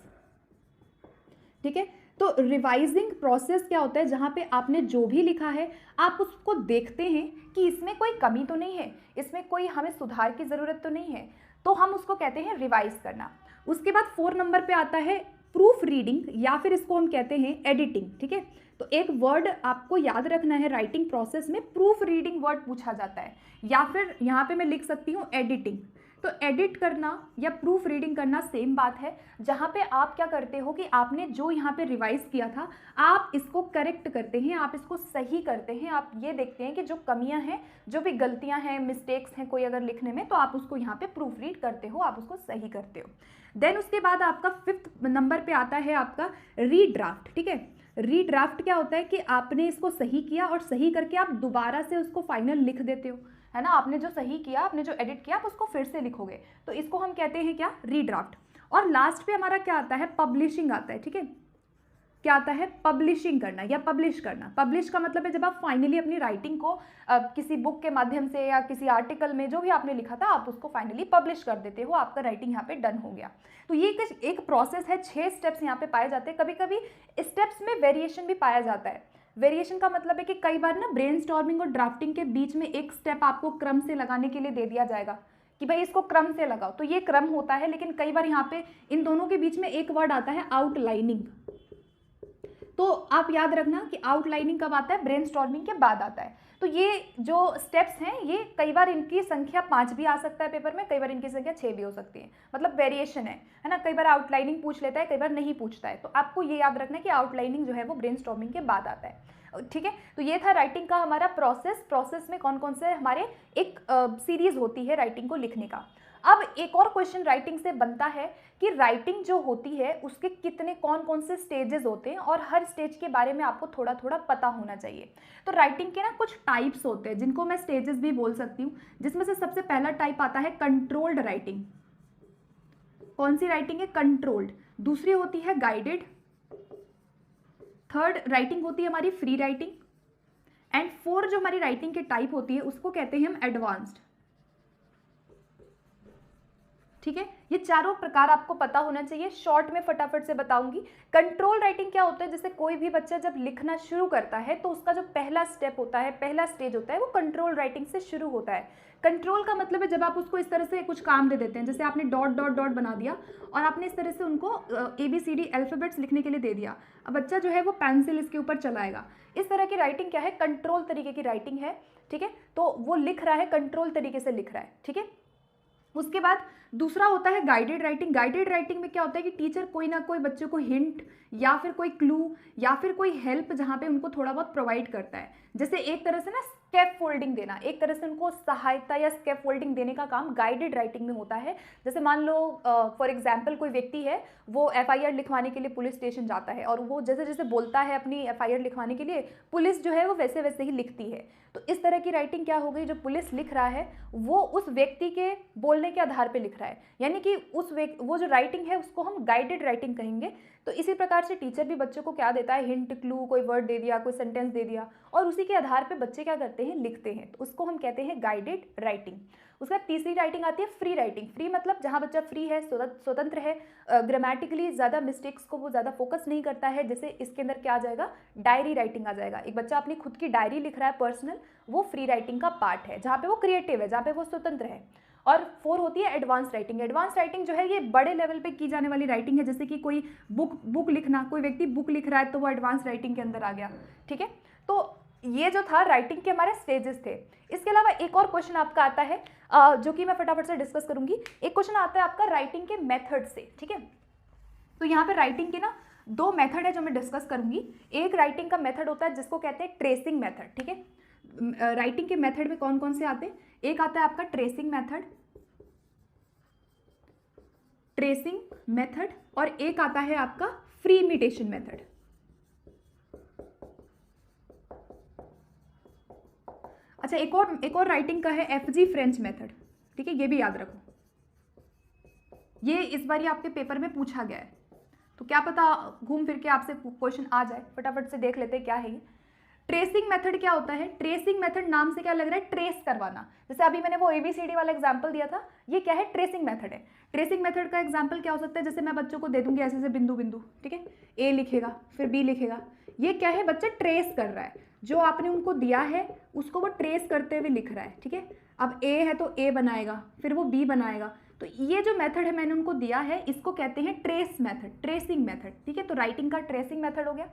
ठीक है। तो रिवाइजिंग प्रोसेस क्या होता है, जहाँ पे आपने जो भी लिखा है आप उसको देखते हैं कि इसमें कोई कमी तो नहीं है, इसमें कोई हमें सुधार की ज़रूरत तो नहीं है, तो हम उसको कहते हैं रिवाइज करना। उसके बाद 4 नंबर पे आता है प्रूफ रीडिंग, या फिर इसको हम कहते हैं एडिटिंग, ठीक है। तो एक वर्ड आपको याद रखना है, राइटिंग प्रोसेस में प्रूफ रीडिंग वर्ड पूछा जाता है, या फिर यहाँ पे मैं लिख सकती हूँ एडिटिंग। तो एडिट करना या प्रूफ रीडिंग करना सेम बात है, जहाँ पे आप क्या करते हो कि आपने जो यहाँ पे रिवाइज किया था आप इसको करेक्ट करते हैं, आप इसको सही करते हैं, आप ये देखते हैं कि जो कमियां हैं, जो भी गलतियां हैं, मिस्टेक्स हैं कोई अगर लिखने में, तो आप उसको यहाँ पे प्रूफ रीड करते हो, आप उसको सही करते हो। देन उसके बाद आपका 5th नंबर पे आता है आपका रीड्राफ्ट, ठीक है। रीड्राफ्ट क्या होता है कि आपने इसको सही किया और सही करके आप दोबारा से उसको फाइनल लिख देते हो, है ना। आपने जो सही किया, आपने जो एडिट किया, आप उसको फिर से लिखोगे, तो इसको हम कहते हैं क्या, रीड्राफ्ट। और लास्ट पे हमारा क्या आता है, पब्लिशिंग आता है, ठीक है। क्या आता है, पब्लिशिंग करना या पब्लिश करना। पब्लिश का मतलब है जब आप फाइनली अपनी राइटिंग को किसी बुक के माध्यम से या किसी आर्टिकल में जो भी आपने लिखा था आप उसको फाइनली पब्लिश कर देते हो, आपका राइटिंग यहाँ पे डन हो गया। तो ये एक प्रोसेस है, 6 स्टेप्स यहाँ पे पाए जाते हैं। कभी कभी स्टेप्स में वेरिएशन भी पाया जाता है। वेरिएशन का मतलब है कि कई बार ना ब्रेनस्टॉर्मिंग और ड्राफ्टिंग के बीच में एक स्टेप आपको क्रम से लगाने के लिए दे दिया जाएगा कि भाई इसको क्रम से लगाओ, तो ये क्रम होता है। लेकिन कई बार यहाँ पे इन दोनों के बीच में एक वर्ड आता है आउटलाइनिंग। तो आप याद रखना कि आउटलाइनिंग कब आता है, ब्रेनस्टॉर्मिंग के बाद आता है। तो ये जो स्टेप्स हैं ये कई बार इनकी संख्या 5 भी आ सकता है पेपर में, कई बार इनकी संख्या 6 भी हो सकती है, मतलब वेरिएशन है ना। कई बार आउटलाइनिंग पूछ लेता है, कई बार नहीं पूछता है। तो आपको ये याद रखना है कि आउटलाइनिंग जो है वो ब्रेनस्टॉर्मिंग के बाद आता है। ठीक है, तो ये था राइटिंग का हमारा प्रोसेस में कौन कौन से हमारे एक सीरीज होती है राइटिंग को लिखने का। अब एक और क्वेश्चन राइटिंग से बनता है कि राइटिंग जो होती है उसके कितने कौन कौन से स्टेजेस होते हैं, और हर स्टेज के बारे में आपको थोड़ा थोड़ा पता होना चाहिए। तो राइटिंग के ना कुछ टाइप्स होते हैं जिनको मैं स्टेजेस भी बोल सकती हूँ, जिसमें से सबसे पहला टाइप आता है कंट्रोल्ड राइटिंग। कौन सी राइटिंग है? कंट्रोल्ड। दूसरी होती है गाइडेड। थर्ड राइटिंग होती है हमारी फ्री राइटिंग। एंड फोर्थ जो हमारी राइटिंग की टाइप होती है उसको कहते हैं हम एडवांस्ड। ठीक है, ये चारों प्रकार आपको पता होना चाहिए। शॉर्ट में फटाफट से बताऊंगी। कंट्रोल राइटिंग क्या होता है? जैसे कोई भी बच्चा जब लिखना शुरू करता है तो उसका जो पहला स्टेप होता है, पहला स्टेज होता है, वो कंट्रोल राइटिंग से शुरू होता है। कंट्रोल का मतलब है जब आप उसको इस तरह से कुछ काम दे देते हैं, जैसे आपने डॉट डॉट डॉट बना दिया और आपने इस तरह से उनको ABCD अल्फाबेट्स लिखने के लिए दे दिया। अब बच्चा जो है वो पेंसिल इसके ऊपर चलाएगा। इस तरह की राइटिंग क्या है? कंट्रोल तरीके की राइटिंग है। ठीक है, तो वो लिख रहा है, कंट्रोल तरीके से लिख रहा है। ठीक है, उसके बाद दूसरा होता है गाइडेड राइटिंग। गाइडेड राइटिंग में क्या होता है कि टीचर कोई ना कोई बच्चे को हिंट या फिर कोई क्लू या फिर कोई हेल्प जहाँ पे उनको थोड़ा बहुत प्रोवाइड करता है। जैसे एक तरह से ना स्केप फोल्डिंग देना, एक तरह से उनको सहायता या स्केप फोल्डिंग देने का काम गाइडेड राइटिंग में होता है। जैसे मान लो फॉर एग्जाम्पल कोई व्यक्ति है, वो FIR लिखवाने के लिए पुलिस स्टेशन जाता है और वो जैसे जैसे बोलता है अपनी FIR लिखवाने के लिए, पुलिस जो है वो वैसे वैसे ही लिखती है। तो इस तरह की राइटिंग क्या हो गई? जो पुलिस लिख रहा है वो उस व्यक्ति के बोलने के आधार पे लिख रहा है, यानी कि वो जो राइटिंग है उसको हम गाइडेड राइटिंग कहेंगे। तो इसी प्रकार से टीचर भी बच्चों को क्या देता है? हिंट, क्लू, कोई वर्ड दे दिया, कोई सेंटेंस दे दिया, और उसी के आधार पे बच्चे क्या करते हैं? लिखते हैं। तो उसको हम कहते हैं गाइडेड राइटिंग। उसका तीसरी राइटिंग आती है फ्री राइटिंग। फ्री मतलब जहाँ बच्चा फ्री है, स्वतंत्र है, ग्रामेटिकली ज़्यादा मिस्टेक्स को वो ज़्यादा फोकस नहीं करता है। जैसे इसके अंदर क्या आ जाएगा? डायरी राइटिंग आ जाएगा। एक बच्चा अपनी खुद की डायरी लिख रहा है पर्सनल, वो फ्री राइटिंग का पार्ट है, जहाँ पे वो क्रिएटिव है, जहाँ पे वो स्वतंत्र है। और 4 होती है एडवांस राइटिंग। एडवांस राइटिंग जो है ये बड़े लेवल पे की जाने वाली राइटिंग है। जैसे कि कोई बुक लिखना, कोई व्यक्ति बुक लिख रहा है तो वो एडवांस राइटिंग के अंदर आ गया। ठीक है, तो ये जो था राइटिंग के हमारे स्टेजेस थे। इसके अलावा एक और क्वेश्चन आपका आता है जो कि मैं फटाफट से डिस्कस करूंगी। एक क्वेश्चन आता है आपका राइटिंग के मेथड से। ठीक है, तो यहाँ पे राइटिंग के ना 2 मेथड है जो मैं डिस्कस करूंगी। एक राइटिंग का मेथड होता है जिसको कहते हैं ट्रेसिंग मेथड। ठीक है, राइटिंग के मेथड में कौन कौन से आते हैं? एक आता है आपका ट्रेसिंग मेथड, और एक आता है आपका फ्री इमिटेशन मेथड। अच्छा, एक और राइटिंग का है FG फ्रेंच मेथड। ठीक है, ये भी याद रखो, ये इस बार ही आपके पेपर में पूछा गया है, तो क्या पता घूम फिर के आपसे क्वेश्चन आ जाए। फटाफट से देख लेते हैं क्या है ये। ट्रेसिंग मेथड क्या होता है? ट्रेसिंग मेथड नाम से क्या लग रहा है? ट्रेस करवाना। जैसे अभी मैंने वो ABCD वाला एग्जांपल दिया था, ये क्या है? ट्रेसिंग मेथड है। ट्रेसिंग मेथड का एग्जांपल क्या हो सकता है? जैसे मैं बच्चों को दे दूंगी ऐसे ऐसे बिंदु बिंदु, ठीक है, A लिखेगा फिर B लिखेगा, ये क्या है? बच्चा ट्रेस कर रहा है, जो आपने उनको दिया है उसको वो ट्रेस करते हुए लिख रहा है। ठीक है, अब A है तो A बनाएगा, फिर वो B बनाएगा। तो ये जो मेथड है मैंने उनको दिया है, इसको कहते हैं ट्रेस मेथड, ट्रेसिंग मेथड। ठीक है, तो राइटिंग का ट्रेसिंग मेथड हो गया।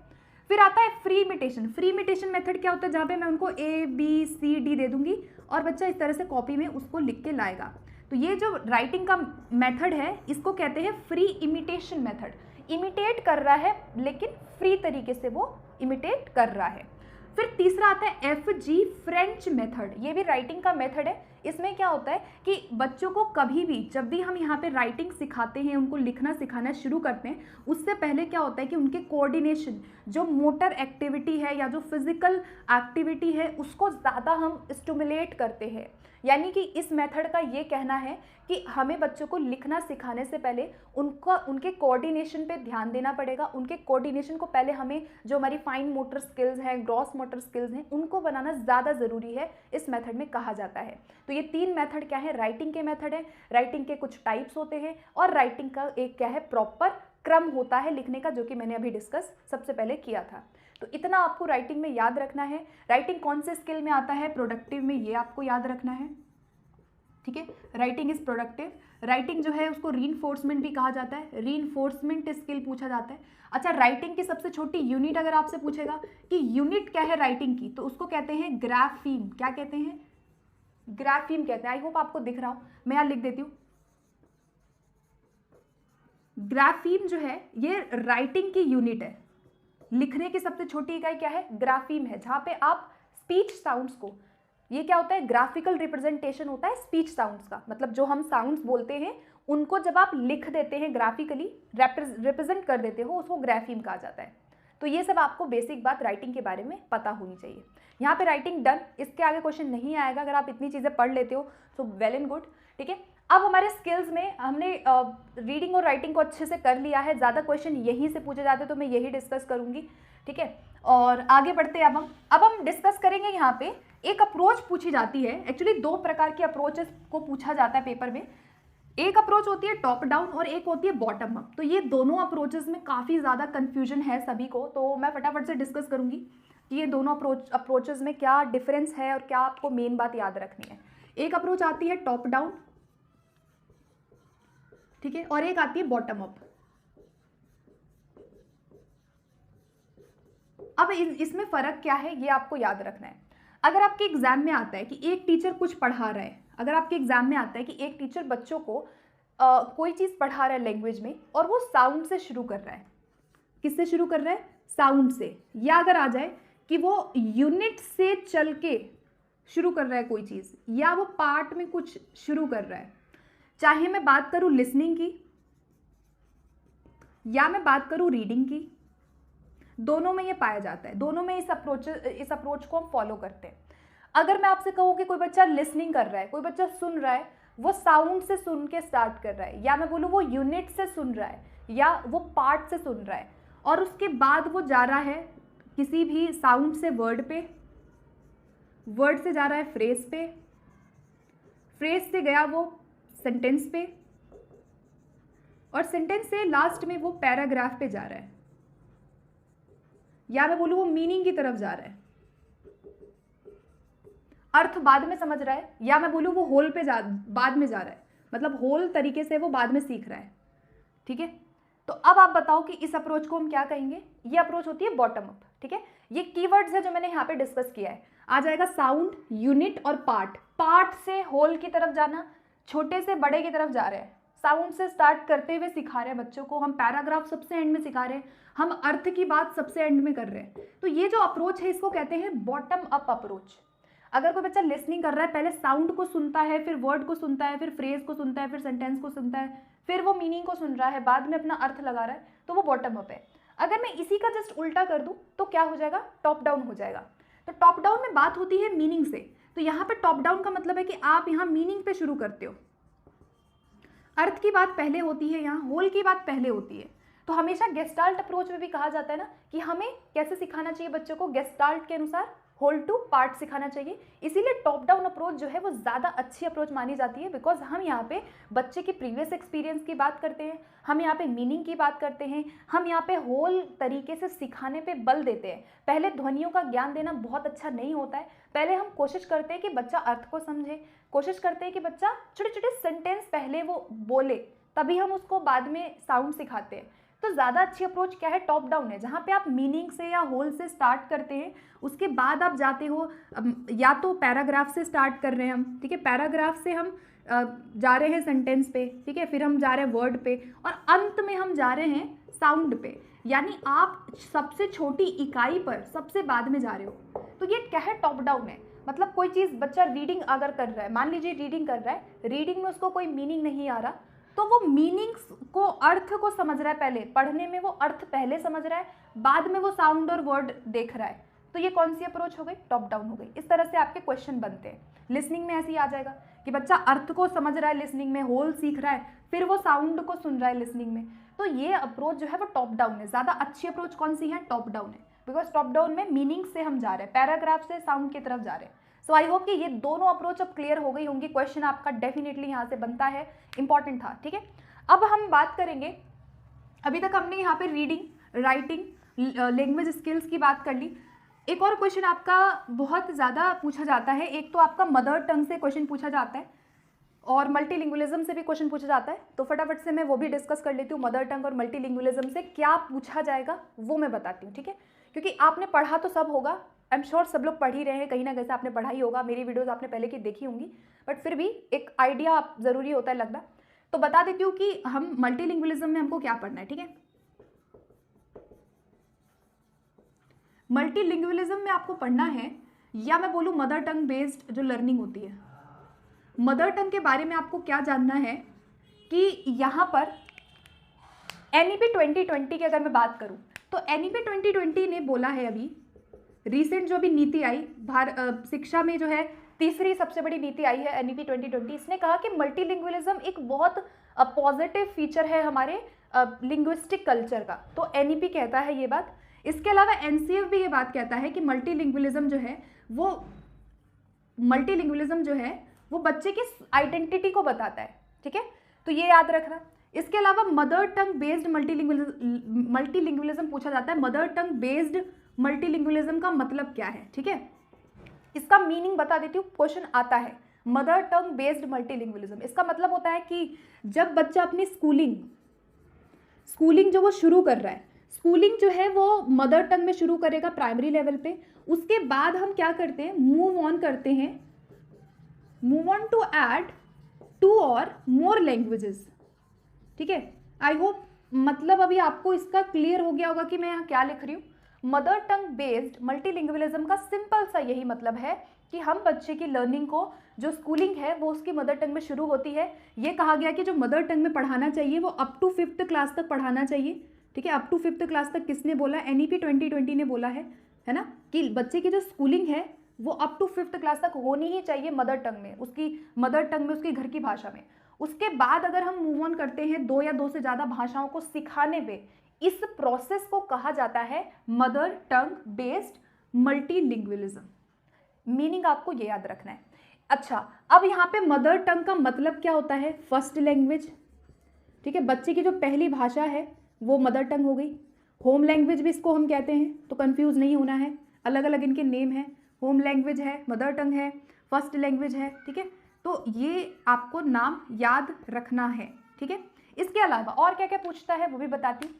फिर आता है free imitation. Free imitation method क्या होता है? जहाँ पे मैं उनको ABCD दे दूंगी और बच्चा इस तरह से कॉपी में उसको लिख के लाएगा। तो ये जो राइटिंग का मेथड है इसको कहते हैं फ्री इमिटेशन मेथड। इमिटेट कर रहा है लेकिन फ्री तरीके से वो इमिटेट कर रहा है। फिर तीसरा आता है FG फ्रेंच मेथड। ये भी राइटिंग का मेथड है। इसमें क्या होता है कि बच्चों को कभी भी जब भी हम यहाँ पे राइटिंग सिखाते हैं, उनको लिखना सिखाना शुरू करते हैं, उससे पहले क्या होता है कि उनके कोऑर्डिनेशन, जो मोटर एक्टिविटी है या जो फिजिकल एक्टिविटी है, उसको ज़्यादा हम स्टिमुलेट करते हैं। यानी कि इस मेथड का ये कहना है कि हमें बच्चों को लिखना सिखाने से पहले उनके कोऑर्डिनेशन पे ध्यान देना पड़ेगा। उनके कोऑर्डिनेशन को पहले हमें, जो हमारी फाइन मोटर स्किल्स हैं, ग्रॉस मोटर स्किल्स हैं, उनको बनाना ज़्यादा ज़रूरी है, इस मेथड में कहा जाता है। तो ये 3 मेथड क्या है? राइटिंग के मेथड है। राइटिंग के कुछ टाइप्स होते हैं और राइटिंग का एक क्या है? प्रॉपर क्रम होता है लिखने का, जो कि मैंने अभी डिस्कस सबसे पहले किया था। तो इतना आपको राइटिंग में याद रखना है। राइटिंग कौन से स्किल में आता है? प्रोडक्टिव में, ये आपको याद रखना है। ठीक है। राइटिंग इज प्रोडक्टिव, राइटिंग जो है उसको रीइंफोर्समेंट भी कहा जाता है, रीइंफोर्समेंट स्किल पूछा जाता है। अच्छा, राइटिंग की सबसे छोटी यूनिट अगर आपसे पूछेगा कि यूनिट क्या है राइटिंग की, तो उसको कहते हैं ग्राफीम। क्या कहते हैं? ग्राफीम कहते हैं। आई होप आपको दिख रहा हो, मैं यहाँ लिख देती हूँ। ग्राफीम जो है ये राइटिंग की यूनिट है, लिखने की सबसे छोटी इकाई क्या है? ग्राफीम है, जहाँ पे आप स्पीच साउंड्स को, ये क्या होता है? ग्राफिकल रिप्रेजेंटेशन होता है स्पीच साउंड्स का, मतलब जो हम साउंड्स बोलते हैं उनको जब आप लिख देते हैं, ग्राफिकली रिप्रेजेंट कर देते हो, उसको ग्राफीम कहा जाता है। तो ये सब आपको बेसिक बात राइटिंग के बारे में पता होनी चाहिए। यहाँ पे राइटिंग डन, इसके आगे क्वेश्चन नहीं आएगा अगर आप इतनी चीज़ें पढ़ लेते हो, सो वेल एंड गुड। ठीक है, अब हमारे स्किल्स में हमने रीडिंग और राइटिंग को अच्छे से कर लिया है, ज़्यादा क्वेश्चन यहीं से पूछे जाते तो मैं यही डिस्कस करूँगी। ठीक है, और आगे बढ़ते हैं। अब हम डिस्कस करेंगे यहाँ पे एक अप्रोच पूछी जाती है। एक्चुअली दो प्रकार की अप्रोचेस को पूछा जाता है पेपर में, एक अप्रोच होती है टॉप डाउन और एक होती है बॉटम अप। तो ये दोनों अप्रोचेस में काफ़ी ज़्यादा कन्फ्यूजन है सभी को, तो मैं फटाफट से डिस्कस करूँगी कि ये दोनों अप्रोचेस में क्या डिफरेंस है और क्या आपको मेन बात याद रखनी है। एक अप्रोच आती है टॉप डाउन, ठीक है, और एक आती है बॉटम अप। अब इसमें फ़र्क क्या है ये आपको याद रखना है। अगर आपके एग्जाम में आता है कि एक टीचर कुछ पढ़ा रहा है, अगर आपके एग्जाम में आता है कि एक टीचर बच्चों को कोई चीज़ पढ़ा रहा है लैंग्वेज में और वो साउंड से शुरू कर रहा है, किससे शुरू कर रहा है? साउंड से। या अगर आ जाए कि वो यूनिट से चल के शुरू कर रहा है कोई चीज़, या वो पार्ट में कुछ शुरू कर रहा है, चाहे मैं बात करूँ लिसनिंग की या मैं बात करूँ रीडिंग की, दोनों में ये पाया जाता है, दोनों में इस अप्रोच को हम फॉलो करते हैं। अगर मैं आपसे कहूँ कि कोई बच्चा लिसनिंग कर रहा है, कोई बच्चा सुन रहा है, वो साउंड से सुन के स्टार्ट कर रहा है, या मैं बोलूँ वो यूनिट से सुन रहा है या वो पार्ट से सुन रहा है, और उसके बाद वो जा रहा है किसी भी साउंड से वर्ड पे, वर्ड से जा रहा है फ्रेज पे, फ्रेज से गया वो सेंटेंस पे, और सेंटेंस से लास्ट में वो पैराग्राफ पे जा रहा है, या मैं बोलूँ वो मीनिंग की तरफ जा रहा है, अर्थ बाद में समझ रहा है, या मैं बोलूँ वो होल पे बाद में जा रहा है, मतलब होल तरीके से वो बाद में सीख रहा है। ठीक है, तो अब आप बताओ कि इस अप्रोच को हम क्या कहेंगे? ये अप्रोच होती है बॉटम अप। ठीक है, ये कीवर्ड्स है जो मैंने यहाँ पे डिस्कस किया है। आ जाएगा साउंड, यूनिट और पार्ट। पार्ट से होल की तरफ जाना, छोटे से बड़े की तरफ जा रहे हैं, साउंड से स्टार्ट करते हुए सिखा रहे हैं बच्चों को, हम पैराग्राफ सबसे एंड में सिखा रहे हैं, हम अर्थ की बात सबसे एंड में कर रहे हैं। तो ये जो अप्रोच है इसको कहते हैं बॉटम अप अप्रोच। अगर कोई बच्चा लिसनिंग कर रहा है, पहले साउंड को सुनता है, फिर वर्ड को सुनता है, फिर फ्रेज को सुनता है, फिर सेंटेंस को सुनता है, फिर वो मीनिंग को सुन रहा है, बाद में अपना अर्थ लगा रहा है, तो वो बॉटम अप है। अगर मैं इसी का जस्ट उल्टा कर दूं तो क्या हो जाएगा? टॉप डाउन हो जाएगा। तो टॉप डाउन में बात होती है मीनिंग से, तो यहाँ पे टॉप डाउन का मतलब है कि आप यहाँ मीनिंग पे शुरू करते हो, अर्थ की बात पहले होती है, यहाँ होल की बात पहले होती है। तो हमेशा गेस्टाल्ट अप्रोच में भी कहा जाता है ना कि हमें कैसे सिखाना चाहिए बच्चों को, गेस्टाल्ट के अनुसार होल टू पार्ट सिखाना चाहिए। इसीलिए टॉप डाउन अप्रोच जो है वो ज़्यादा अच्छी अप्रोच मानी जाती है, बिकॉज हम यहाँ पे बच्चे के प्रीवियस एक्सपीरियंस की बात करते हैं, हम यहाँ पे मीनिंग की बात करते हैं, हम यहाँ पे होल तरीके से सिखाने पे बल देते हैं। पहले ध्वनियों का ज्ञान देना बहुत अच्छा नहीं होता है, पहले हम कोशिश करते हैं कि बच्चा अर्थ को समझे, कोशिश करते हैं कि बच्चा छोटे छोटे सेंटेंस पहले वो बोले, तभी हम उसको बाद में साउंड सिखाते हैं। तो ज़्यादा अच्छी अप्रोच क्या है? टॉप डाउन है, जहाँ पे आप मीनिंग से या होल से स्टार्ट करते हैं, उसके बाद आप जाते हो, या तो पैराग्राफ से स्टार्ट कर रहे हैं हम, ठीक है, पैराग्राफ से हम जा रहे हैं सेंटेंस पे, ठीक है, फिर हम जा रहे हैं वर्ड पे, और अंत में हम जा रहे हैं साउंड पे। यानी आप सबसे छोटी इकाई पर सबसे बाद में जा रहे हो। तो ये क्या है? टॉप डाउन है। मतलब कोई चीज़ बच्चा रीडिंग अगर कर रहा है, मान लीजिए रीडिंग कर रहा है, रीडिंग में उसको कोई मीनिंग नहीं आ रहा, तो वो मीनिंग्स को, अर्थ को समझ रहा है, पहले पढ़ने में वो अर्थ पहले समझ रहा है, बाद में वो साउंड और वर्ड देख रहा है। तो ये कौन सी अप्रोच हो गई? टॉप डाउन हो गई। इस तरह से आपके क्वेश्चन बनते हैं। लिसनिंग में ऐसे ही आ जाएगा कि बच्चा अर्थ को समझ रहा है, लिसनिंग में होल सीख रहा है, फिर वो साउंड को सुन रहा है लिसनिंग में। तो ये अप्रोच जो है वो टॉप डाउन है। ज़्यादा अच्छी अप्रोच कौन सी है? टॉप डाउन है, बिकॉज टॉप डाउन में मीनिंग से हम जा रहे हैं, पैराग्राफ से साउंड की तरफ जा रहे हैं। सो आई होप कि ये दोनों अप्रोच अब क्लियर हो गई होंगी। क्वेश्चन आपका डेफिनेटली यहाँ से बनता है, इंपॉर्टेंट था, ठीक है। अब हम बात करेंगे, अभी तक हमने यहाँ पे रीडिंग, राइटिंग, लैंग्वेज स्किल्स की बात कर ली। एक और क्वेश्चन आपका बहुत ज़्यादा पूछा जाता है, एक तो आपका मदर टंग से क्वेश्चन पूछा जाता है, और मल्टीलिंगुअलिज्म से भी क्वेश्चन पूछा जाता है, तो फटाफट से मैं वो भी डिस्कस कर लेती हूँ। मदर टंग और मल्टीलिंगुअलिज्म से क्या पूछा जाएगा वो मैं बताती हूँ, ठीक है। क्योंकि आपने पढ़ा तो सब होगा, आई एम श्योर सब लोग पढ़ ही रहे हैं, कहीं ना कहीं से आपने पढ़ा ही होगा, मेरी वीडियोस आपने पहले की देखी होंगी, बट फिर भी एक आइडिया ज़रूरी होता है लगना। तो बता देती हूँ कि हम मल्टीलिंगुअलिज्म में हमको क्या पढ़ना है, ठीक है। मल्टीलिंगुअलिज्म में आपको पढ़ना है, या मैं बोलूँ मदर टंग बेस्ड जो लर्निंग होती है, मदर टंग के बारे में आपको क्या जानना है कि यहाँ पर NEP 2020 की अगर मैं बात करूँ तो NEP 2020 ने बोला है, अभी रिसेंट जो भी नीति आई शिक्षा में जो है तीसरी सबसे बड़ी नीति आई है NEP 2020, इसने कहा कि मल्टीलिंगुअलिज्म एक बहुत पॉजिटिव फीचर है हमारे लिंग्विस्टिक कल्चर का, तो NEP कहता है ये बात। इसके अलावा NCF भी ये बात कहता है कि मल्टीलिंगुअलिज्म जो है वो बच्चे की आइडेंटिटी को बताता है, ठीक है, तो ये याद रखना। इसके अलावा मदर टंग बेस्ड मल्टीलिंगुअलिज्म पूछा जाता है। मदर टंग बेस्ड मल्टीलिंगुअलिज्म का मतलब क्या है, ठीक है, इसका मीनिंग बता देती हूँ, क्वेश्चन आता है। मदर टंग बेस्ड मल्टीलिंगुअलिज्म, इसका मतलब होता है कि जब बच्चा अपनी स्कूलिंग जो वो शुरू कर रहा है, स्कूलिंग जो है वो मदर टंग में शुरू करेगा प्राइमरी लेवल पे, उसके बाद हम क्या करते हैं, मूव ऑन टू ऐड 2 और मोर लैंग्वेजेस, ठीक है। आई होप मतलब अभी आपको इसका क्लियर हो गया होगा कि मैं यहाँ क्या लिख रही हूँ। मदर टंग बेस्ड मल्टीलिंगुअलिज्म का सिंपल सा यही मतलब है कि हम बच्चे की लर्निंग को, जो स्कूलिंग है वो उसकी मदर टंग में शुरू होती है। ये कहा गया कि जो मदर टंग में पढ़ाना चाहिए वो अप टू 5th क्लास तक पढ़ाना चाहिए, ठीक है। अप टू 5th क्लास तक किसने बोला, NEP 2020 ने बोला है ना, कि बच्चे की जो स्कूलिंग है वो अप टू 5th क्लास तक होनी ही चाहिए मदर टंग में, उसकी मदर टंग में, उसकी घर की भाषा में। उसके बाद अगर हम मूव ऑन करते हैं 2 या 2 से ज़्यादा भाषाओं को सिखाने पे, इस प्रोसेस को कहा जाता है mother tongue based multilingualism. Meaning आपको ये याद रखना है। अच्छा, अब यहाँ पे मदर टंग का मतलब क्या होता है, फर्स्ट लैंग्वेज, ठीक है, बच्चे की जो पहली भाषा है वो मदर टंग हो गई। होम लैंग्वेज भी इसको हम कहते हैं, तो कंफ्यूज नहीं होना है, अलग अलग इनके नेम है, होम लैंग्वेज है, मदर टंग है, फर्स्ट लैंग्वेज है, ठीक है। तो ये आपको नाम याद रखना है, ठीक है। इसके अलावा और क्या क्या पूछता है वो भी बताती हूँ।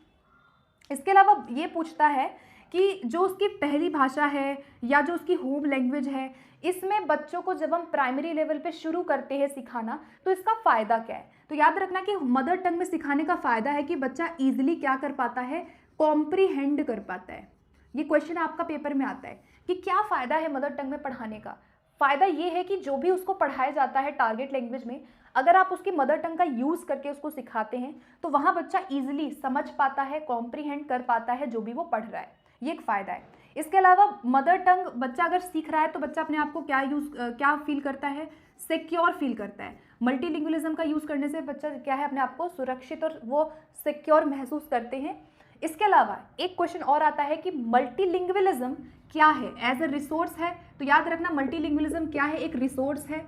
इसके अलावा ये पूछता है कि जो उसकी पहली भाषा है या जो उसकी होम लैंग्वेज है, इसमें बच्चों को जब हम प्राइमरी लेवल पे शुरू करते हैं सिखाना, तो इसका फ़ायदा क्या है। तो याद रखना कि मदर टंग में सिखाने का फ़ायदा है कि बच्चा ईजिली क्या कर पाता है, कॉम्प्रीहेंड कर पाता है। ये क्वेश्चन आपका पेपर में आता है कि क्या फ़ायदा है मदर टंग में पढ़ाने का। फ़ायदा ये है कि जो भी उसको पढ़ाया जाता है टारगेट लैंग्वेज में, अगर आप उसकी मदर टंग का यूज़ करके उसको सिखाते हैं तो वहाँ बच्चा ईजिली समझ पाता है, कॉम्प्रीहेंड कर पाता है जो भी वो पढ़ रहा है, ये एक फ़ायदा है। इसके अलावा मदर टंग बच्चा अगर सीख रहा है तो बच्चा अपने आप को क्या फील करता है, सिक्योर फील करता है। मल्टीलिंगुअलिज्म का यूज़ करने से बच्चा क्या है, अपने आप को सुरक्षित और वो सिक्योर महसूस करते हैं। इसके अलावा एक क्वेश्चन और आता है कि मल्टीलिंगुअलिज्म क्या है, एज ए रिसोर्स है। तो याद रखना मल्टीलिंगुअलिज्म क्या है, एक रिसोर्स है,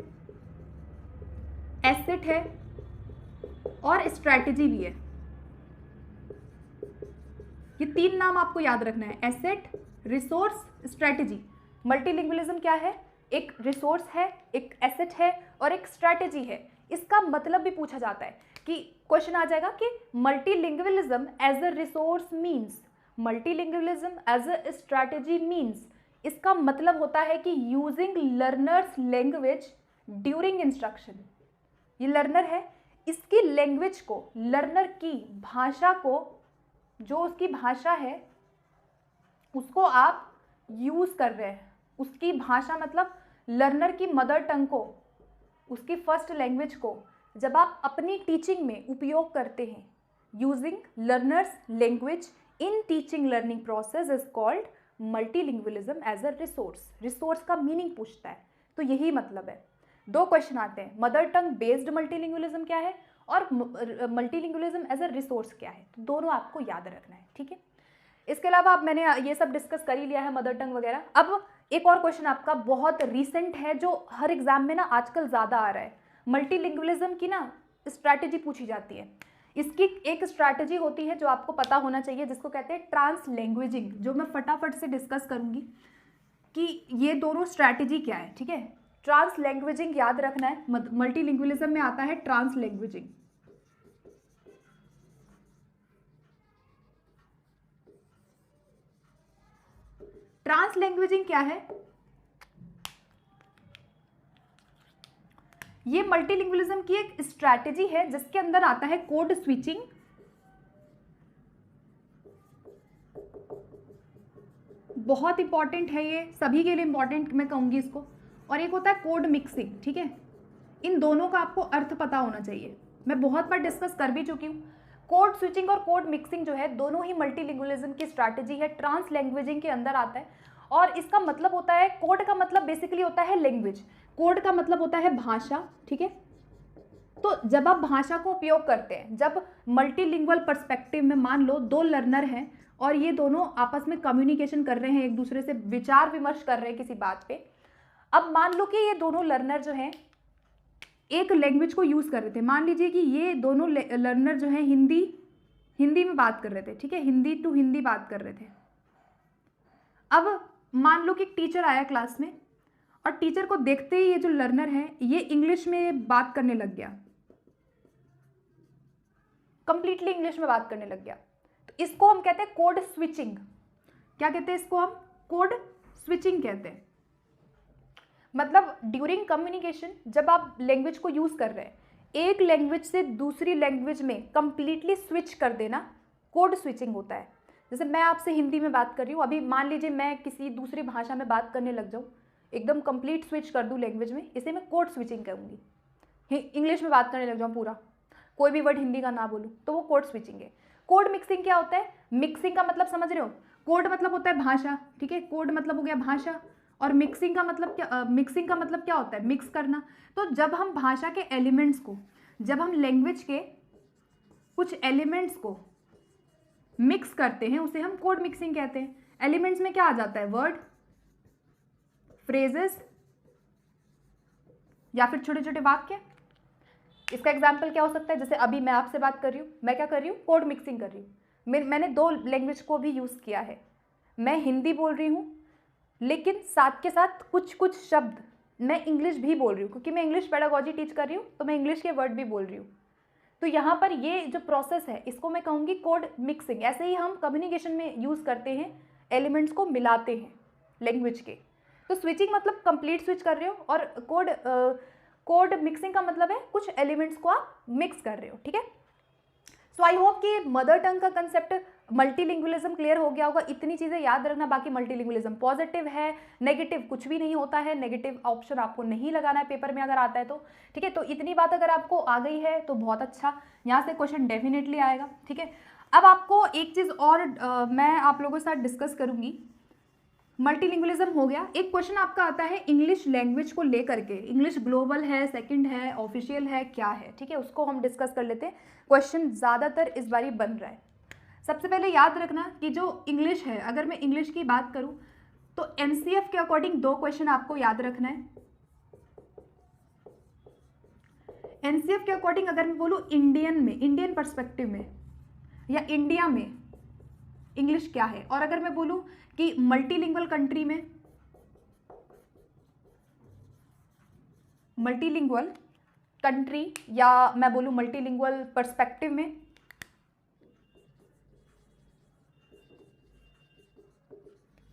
एसेट है और स्ट्रैटेजी भी है। ये 3 नाम आपको याद रखना है, एसेट, रिसोर्स, स्ट्रैटेजी। मल्टीलिंगुअलिज्म क्या है, एक रिसोर्स है, एक एसेट है और एक स्ट्रैटेजी है। इसका मतलब भी पूछा जाता है कि क्वेश्चन आ जाएगा कि multilingualism as a resource means, multilingualism as a strategy means, इसका मतलब होता है कि using learners language during instruction. ये लर्नर है, इसकी लैंग्वेज को, लर्नर की भाषा को, जो उसकी भाषा है उसको आप यूज़ कर रहे हैं। उसकी भाषा मतलब लर्नर की मदर टंग को, उसकी फर्स्ट लैंग्वेज को जब आप अपनी टीचिंग में उपयोग करते हैं, using learners language in teaching learning process is called multilingualism as a resource. Resource का मीनिंग पूछता है, तो यही मतलब है। 2 क्वेश्चन आते हैं, मदर टंग बेस्ड मल्टीलिंगुअलिज्म क्या है और मल्टीलिंगुअलिज्म एज अ रिसोर्स क्या है, तो दोनों आपको याद रखना है, ठीक है। इसके अलावा अब मैंने ये सब डिस्कस कर ही लिया है, मदर टंग वगैरह। अब एक और क्वेश्चन आपका बहुत रिसेंट है जो हर एग्जाम में ना आजकल ज़्यादा आ रहा है। मल्टीलिंगुअलिज्म की ना स्ट्रैटेजी पूछी जाती है। इसकी एक स्ट्रैटेजी होती है जो आपको पता होना चाहिए, जिसको कहते हैं ट्रांसलैंग्वेजिंग, जो मैं फटाफट से डिस्कस करूँगी कि ये दोनों स्ट्रैटेजी क्या है, ठीक है। ट्रांस लैंग्वेजिंग याद रखना है, मल्टीलिंगुअलिज्म में आता है ट्रांस लैंग्वेजिंग। ट्रांस लैंग्वेजिंग क्या है? ये मल्टीलिंगुअलिज्म की एक स्ट्रैटेजी है जिसके अंदर आता है कोड स्विचिंग, बहुत इंपॉर्टेंट है ये, सभी के लिए इंपॉर्टेंट मैं कहूंगी इसको, और एक होता है कोड मिक्सिंग। ठीक है, इन दोनों का आपको अर्थ पता होना चाहिए, मैं बहुत बार डिस्कस कर भी चुकी हूँ। कोड स्विचिंग और कोड मिक्सिंग जो है दोनों ही मल्टीलिंगुअलिज्म की स्ट्रैटेजी है, ट्रांस लैंग्वेजिंग के अंदर आता है। और इसका मतलब होता है, कोड का मतलब बेसिकली होता है लैंग्वेज, कोड का मतलब होता है भाषा। ठीक है, तो जब आप भाषा को उपयोग करते हैं, जब मल्टीलिंगुअल पर्सपेक्टिव में मान लो दो लर्नर हैं और ये दोनों आपस में कम्युनिकेशन कर रहे हैं, एक दूसरे से विचार विमर्श कर रहे हैं किसी बात पे। अब मान लो कि ये दोनों लर्नर जो हैं एक लैंग्वेज को यूज़ कर रहे थे, मान लीजिए कि ये दोनों लर्नर जो हैं हिंदी में बात कर रहे थे। ठीक है, हिंदी टू हिंदी बात कर रहे थे। अब मान लो कि एक टीचर आया क्लास में और टीचर को देखते ही ये जो लर्नर है ये इंग्लिश में बात करने लग गया, कंप्लीटली इंग्लिश में बात करने लग गया, तो इसको हम कहते हैं कोड स्विचिंग। क्या कहते हैं इसको? हम कोड स्विचिंग कहते हैं। मतलब ड्यूरिंग कम्युनिकेशन जब आप लैंग्वेज को यूज कर रहे हैं, एक लैंग्वेज से दूसरी लैंग्वेज में कंप्लीटली स्विच कर देना कोड स्विचिंग होता है। जैसे मैं आपसे हिंदी में बात कर रही हूँ, अभी मान लीजिए मैं किसी दूसरी भाषा में बात करने लग जाऊँ, एकदम कंप्लीट स्विच कर दूँ लैंग्वेज में, इसे मैं कोड स्विचिंग कहूँगी। इंग्लिश में बात करने लग जाऊँ पूरा, कोई भी वर्ड हिंदी का ना बोलूँ, तो वो कोड स्विचिंग है। कोड मिक्सिंग क्या होता है? मिक्सिंग का मतलब समझ रहे हो? कोड मतलब होता है भाषा, ठीक है, कोड मतलब हो गया भाषा, और मिक्सिंग का मतलब क्या? मिक्सिंग का मतलब क्या होता है? मिक्स करना। तो जब हम भाषा के एलिमेंट्स को, जब हम लैंग्वेज के कुछ एलिमेंट्स को मिक्स करते हैं उसे हम कोड मिक्सिंग कहते हैं। एलिमेंट्स में क्या आ जाता है? वर्ड, फ्रेजेस या फिर छोटे छोटे वाक्य। इसका एग्जाम्पल क्या हो सकता है? जैसे अभी मैं आपसे बात कर रही हूँ, मैं क्या कर रही हूँ? कोड मिक्सिंग कर रही हूँ। मैंने दो लैंग्वेज को भी यूज़ किया है, मैं हिंदी बोल रही हूँ लेकिन साथ के साथ कुछ कुछ शब्द मैं इंग्लिश भी बोल रही हूँ, क्योंकि मैं इंग्लिश पेडागोजी टीच कर रही हूँ तो मैं इंग्लिश के वर्ड भी बोल रही हूँ। तो यहाँ पर ये जो प्रोसेस है इसको मैं कहूँगी कोड मिक्सिंग। ऐसे ही हम कम्युनिकेशन में यूज़ करते हैं, एलिमेंट्स को मिलाते हैं लैंग्वेज के। तो स्विचिंग मतलब कंप्लीट स्विच कर रहे हो, और कोड मिक्सिंग का मतलब है कुछ एलिमेंट्स को आप मिक्स कर रहे हो। ठीक है, सो आई होप कि मदर टंग का कंसेप्ट मल्टीलिंगुअलिज्म क्लियर हो गया होगा। इतनी चीज़ें याद रखना। बाकी मल्टीलिंगुअलिज्म पॉजिटिव है, नेगेटिव कुछ भी नहीं होता है, नेगेटिव ऑप्शन आपको नहीं लगाना है पेपर में अगर आता है तो। ठीक है, तो इतनी बात अगर आपको आ गई है तो बहुत अच्छा, यहाँ से क्वेश्चन डेफिनेटली आएगा। ठीक है, अब आपको एक चीज़ और मैं आप लोगों के साथ डिस्कस करूँगी। मल्टीलिंगुअलिज्म हो गया, एक क्वेश्चन आपका आता है इंग्लिश लैंग्वेज को लेकर के। इंग्लिश ग्लोबल है, सेकंड है, ऑफिशियल है, क्या है? ठीक है, उसको हम डिस्कस कर लेते हैं। क्वेश्चन ज़्यादातर इस बारी बन रहा है। सबसे पहले याद रखना कि जो इंग्लिश है, अगर मैं इंग्लिश की बात करूं तो एनसीएफ के अकॉर्डिंग दो क्वेश्चन आपको याद रखना है। एनसीएफ के अकॉर्डिंग अगर मैं बोलूं इंडियन पर्सपेक्टिव में या इंडिया में इंग्लिश क्या है, और अगर मैं बोलूं कि मल्टीलिंगुअल कंट्री में, मल्टीलिंगुअल कंट्री, या मैं बोलूं मल्टीलिंगुअल पर्सपेक्टिव में,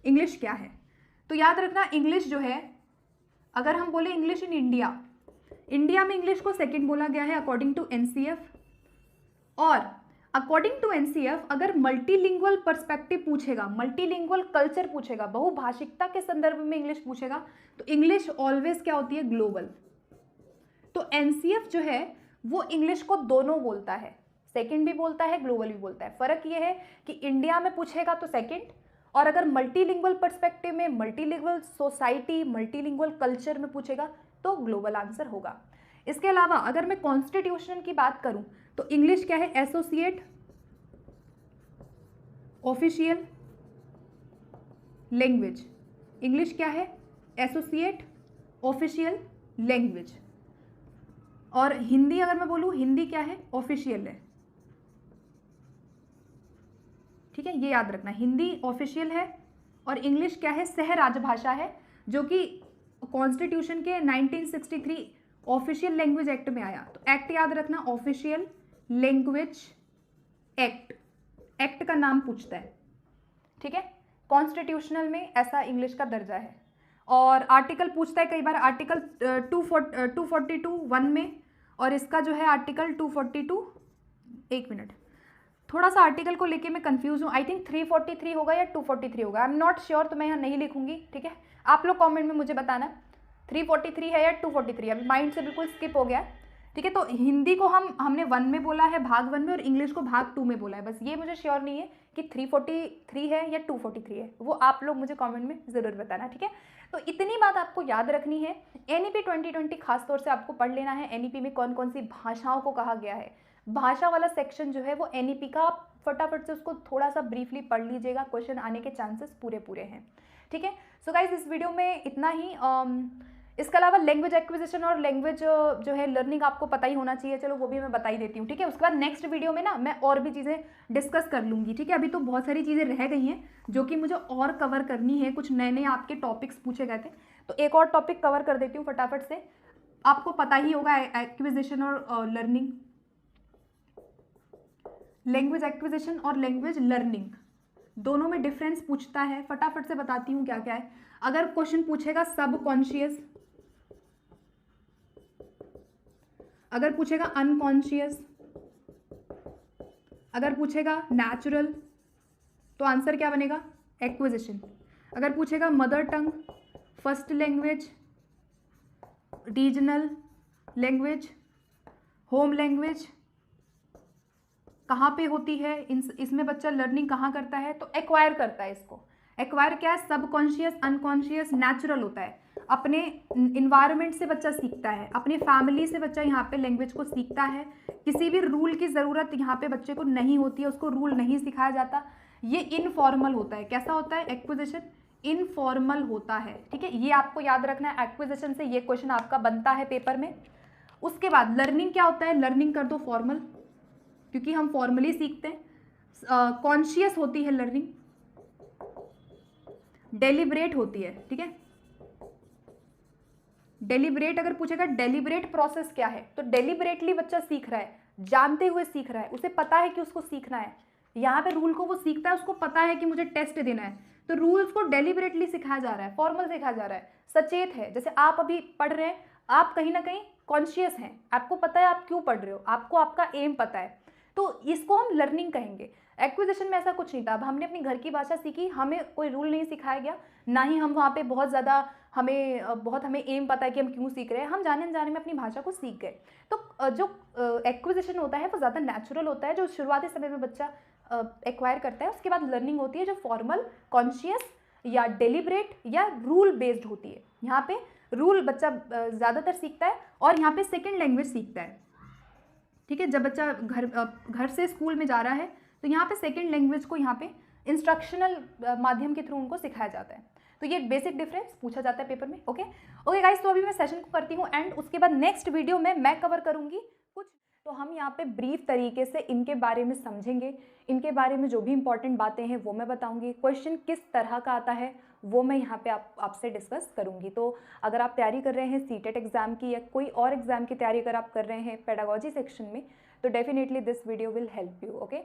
इंग्लिश क्या है, तो याद रखना इंग्लिश जो है, अगर हम बोले इंग्लिश इन इंडिया में इंग्लिश को सेकंड बोला गया है अकॉर्डिंग टू एनसीएफ। और अकॉर्डिंग टू एनसीएफ अगर मल्टीलिंगुअल पर्सपेक्टिव पूछेगा, मल्टीलिंगुअल कल्चर पूछेगा, बहुभाषिकता के संदर्भ में इंग्लिश पूछेगा, तो इंग्लिश ऑलवेज क्या होती है? ग्लोबल। तो एनसीएफ जो है वो इंग्लिश को दोनों बोलता है, सेकंड भी बोलता है, ग्लोबल भी बोलता है। फर्क ये है कि इंडिया में पूछेगा तो सेकंड, और अगर मल्टीलिंगुअल पर्सपेक्टिव में, मल्टीलिंगुअल सोसाइटी, मल्टीलिंगुअल कल्चर में पूछेगा तो ग्लोबल आंसर होगा। इसके अलावा अगर मैं कॉन्स्टिट्यूशन की बात करूं तो इंग्लिश क्या है? Associate official language. इंग्लिश क्या है? Associate official language. और हिंदी अगर मैं बोलूं, हिंदी क्या है? ऑफिशियल है। ठीक है, ये याद रखना, हिंदी ऑफिशियल है और इंग्लिश क्या है? सह राजभाषा है, जो कि कॉन्स्टिट्यूशन के 1963 ऑफिशियल लैंग्वेज एक्ट में आया। तो एक्ट याद रखना, ऑफिशियल लैंग्वेज एक्ट, एक्ट का नाम पूछता है, ठीक है। कॉन्स्टिट्यूशनल में ऐसा इंग्लिश का दर्जा है। और आर्टिकल पूछता है कई बार, आर्टिकल 242(1) में, और इसका जो है आर्टिकल 242, एक मिनट, थोड़ा सा आर्टिकल को लेके मैं कंफ्यूज हूँ, आई थिंक 343 होगा या 243 होगा, आई एम नॉट श्योर, तो मैं यहाँ नहीं लिखूंगी, ठीक है। आप लोग कमेंट में मुझे बताना 343 है या 243, अभी माइंड से बिल्कुल स्किप हो गया, ठीक है। तो हिंदी को हमने 1 में बोला है, भाग 1 में, और इंग्लिश को भाग 2 में बोला है, बस ये मुझे श्योर नहीं है कि 343 है या 243 है, वो आप लोग मुझे कमेंट में ज़रूर बताना, ठीक है। तो इतनी बात आपको याद रखनी है। एनईपी 2020 खासतौर से आपको पढ़ लेना है, एनईपी में कौन कौन सी भाषाओं को कहा गया है। भाषा वाला सेक्शन जो है वो एनईपी का, आप फटाफट से उसको थोड़ा सा ब्रीफली पढ़ लीजिएगा, क्वेश्चन आने के चांसेस पूरे हैं, ठीक है। सो गाइज इस वीडियो में इतना ही। इसके अलावा लैंग्वेज एक्विजिशन और लैंग्वेज जो है लर्निंग आपको पता ही होना चाहिए, चलो वो भी मैं बता ही देती हूँ, ठीक है। उसके बाद नेक्स्ट वीडियो में ना मैं और भी चीज़ें डिस्कस कर लूँगी, ठीक है। अभी तो बहुत सारी चीज़ें रह गई हैं जो कि मुझे और कवर करनी है, कुछ नए नए आपके टॉपिक्स पूछे गए थे, तो एक और टॉपिक कवर कर देती हूँ फटाफट से। आपको पता ही होगा एक्विजिशन और लर्निंग, लैंग्वेज एक्विजिशन और लैंग्वेज लर्निंग दोनों में डिफरेंस पूछता है, फटाफट से बताती हूँ क्या क्या है। अगर क्वेश्चन पूछेगा सबकॉन्शियस, अगर पूछेगा अनकॉन्शियस, अगर पूछेगा नेचुरल, तो आंसर क्या बनेगा, एक्विजिशन। अगर पूछेगा mother tongue, first language, regional language, home language, कहाँ पे होती है, इसमें बच्चा लर्निंग कहाँ करता है, तो एक्वायर करता है इसको। एक्वायर क्या है, सबकॉन्शियस, अनकॉन्शियस, नेचुरल होता है। अपने इन्वायरमेंट से बच्चा सीखता है, अपनी फैमिली से बच्चा यहाँ पे लैंग्वेज को सीखता है। किसी भी रूल की ज़रूरत यहाँ पे बच्चे को नहीं होती है, उसको रूल नहीं सिखाया जाता। ये इनफॉर्मल होता है। कैसा होता है एक्विजिशन, इनफॉर्मल होता है, ठीक है। ये आपको याद रखना है, एक्विजिशन से ये क्वेश्चन आपका बनता है पेपर में। उसके बाद लर्निंग क्या होता है, लर्निंग कर दो फॉर्मल, क्योंकि हम फॉर्मली सीखते हैं। कॉन्शियस होती है लर्निंग, डेलिब्रेट होती है, ठीक है। डेलिब्रेट अगर पूछेगा डेलिब्रेट प्रोसेस क्या है, तो डेलिब्रेटली बच्चा सीख रहा है, जानते हुए सीख रहा है, उसे पता है कि उसको सीखना है। यहाँ पे रूल को वो सीखता है, उसको पता है कि मुझे टेस्ट देना है, तो रूल्स को डेलिब्रेटली सिखाया जा रहा है, फॉर्मल सिखाया जा रहा है, सचेत है। जैसे आप अभी पढ़ रहे हैं, आप कहीं ना कहीं कॉन्शियस हैं, आपको पता है आप क्यों पढ़ रहे हो, आपको आपका एम पता है, तो इसको हम लर्निंग कहेंगे। एक्विजिशन में ऐसा कुछ नहीं था, अब हमने अपनी घर की भाषा सीखी, हमें कोई रूल नहीं सिखाया गया, ना ही हम वहाँ पे बहुत ज़्यादा हमें एम पता है कि हम क्यों सीख रहे हैं, हम जाने अनजाने में अपनी भाषा को सीख गए। तो जो एक्विजिशन होता है वो ज़्यादा नेचुरल होता है, जो शुरुआती समय में बच्चा एक्वायर करता है। उसके बाद लर्निंग होती है जो फॉर्मल, कॉन्शियस या डेलिब्रेट या रूल बेस्ड होती है। यहाँ पे रूल बच्चा ज़्यादातर सीखता है, और यहाँ पे सेकेंड लैंग्वेज सीखता है, ठीक है। जब बच्चा घर से स्कूल में जा रहा है, तो यहाँ पे सेकेंड लैंग्वेज को यहाँ पे इंस्ट्रक्शनल माध्यम के थ्रू उनको सिखाया जाता है। तो ये बेसिक डिफरेंस पूछा जाता है पेपर में, ओके गाइस। तो अभी मैं सेशन को करती हूँ एंड, उसके बाद नेक्स्ट वीडियो में मैं कवर करूँगी कुछ, तो हम यहाँ पे ब्रीफ तरीके से इनके बारे में समझेंगे, इनके बारे में जो भी इंपॉर्टेंट बातें हैं वो मैं बताऊँगी, क्वेश्चन किस तरह का आता है वो मैं यहाँ पे आपसे डिस्कस करूँगी। तो अगर आप तैयारी कर रहे हैं सीटेट एग्जाम की या कोई और एग्जाम की तैयारी अगर आप कर रहे हैं पेडागोजी सेक्शन में, तो definitely this video will help you, okay.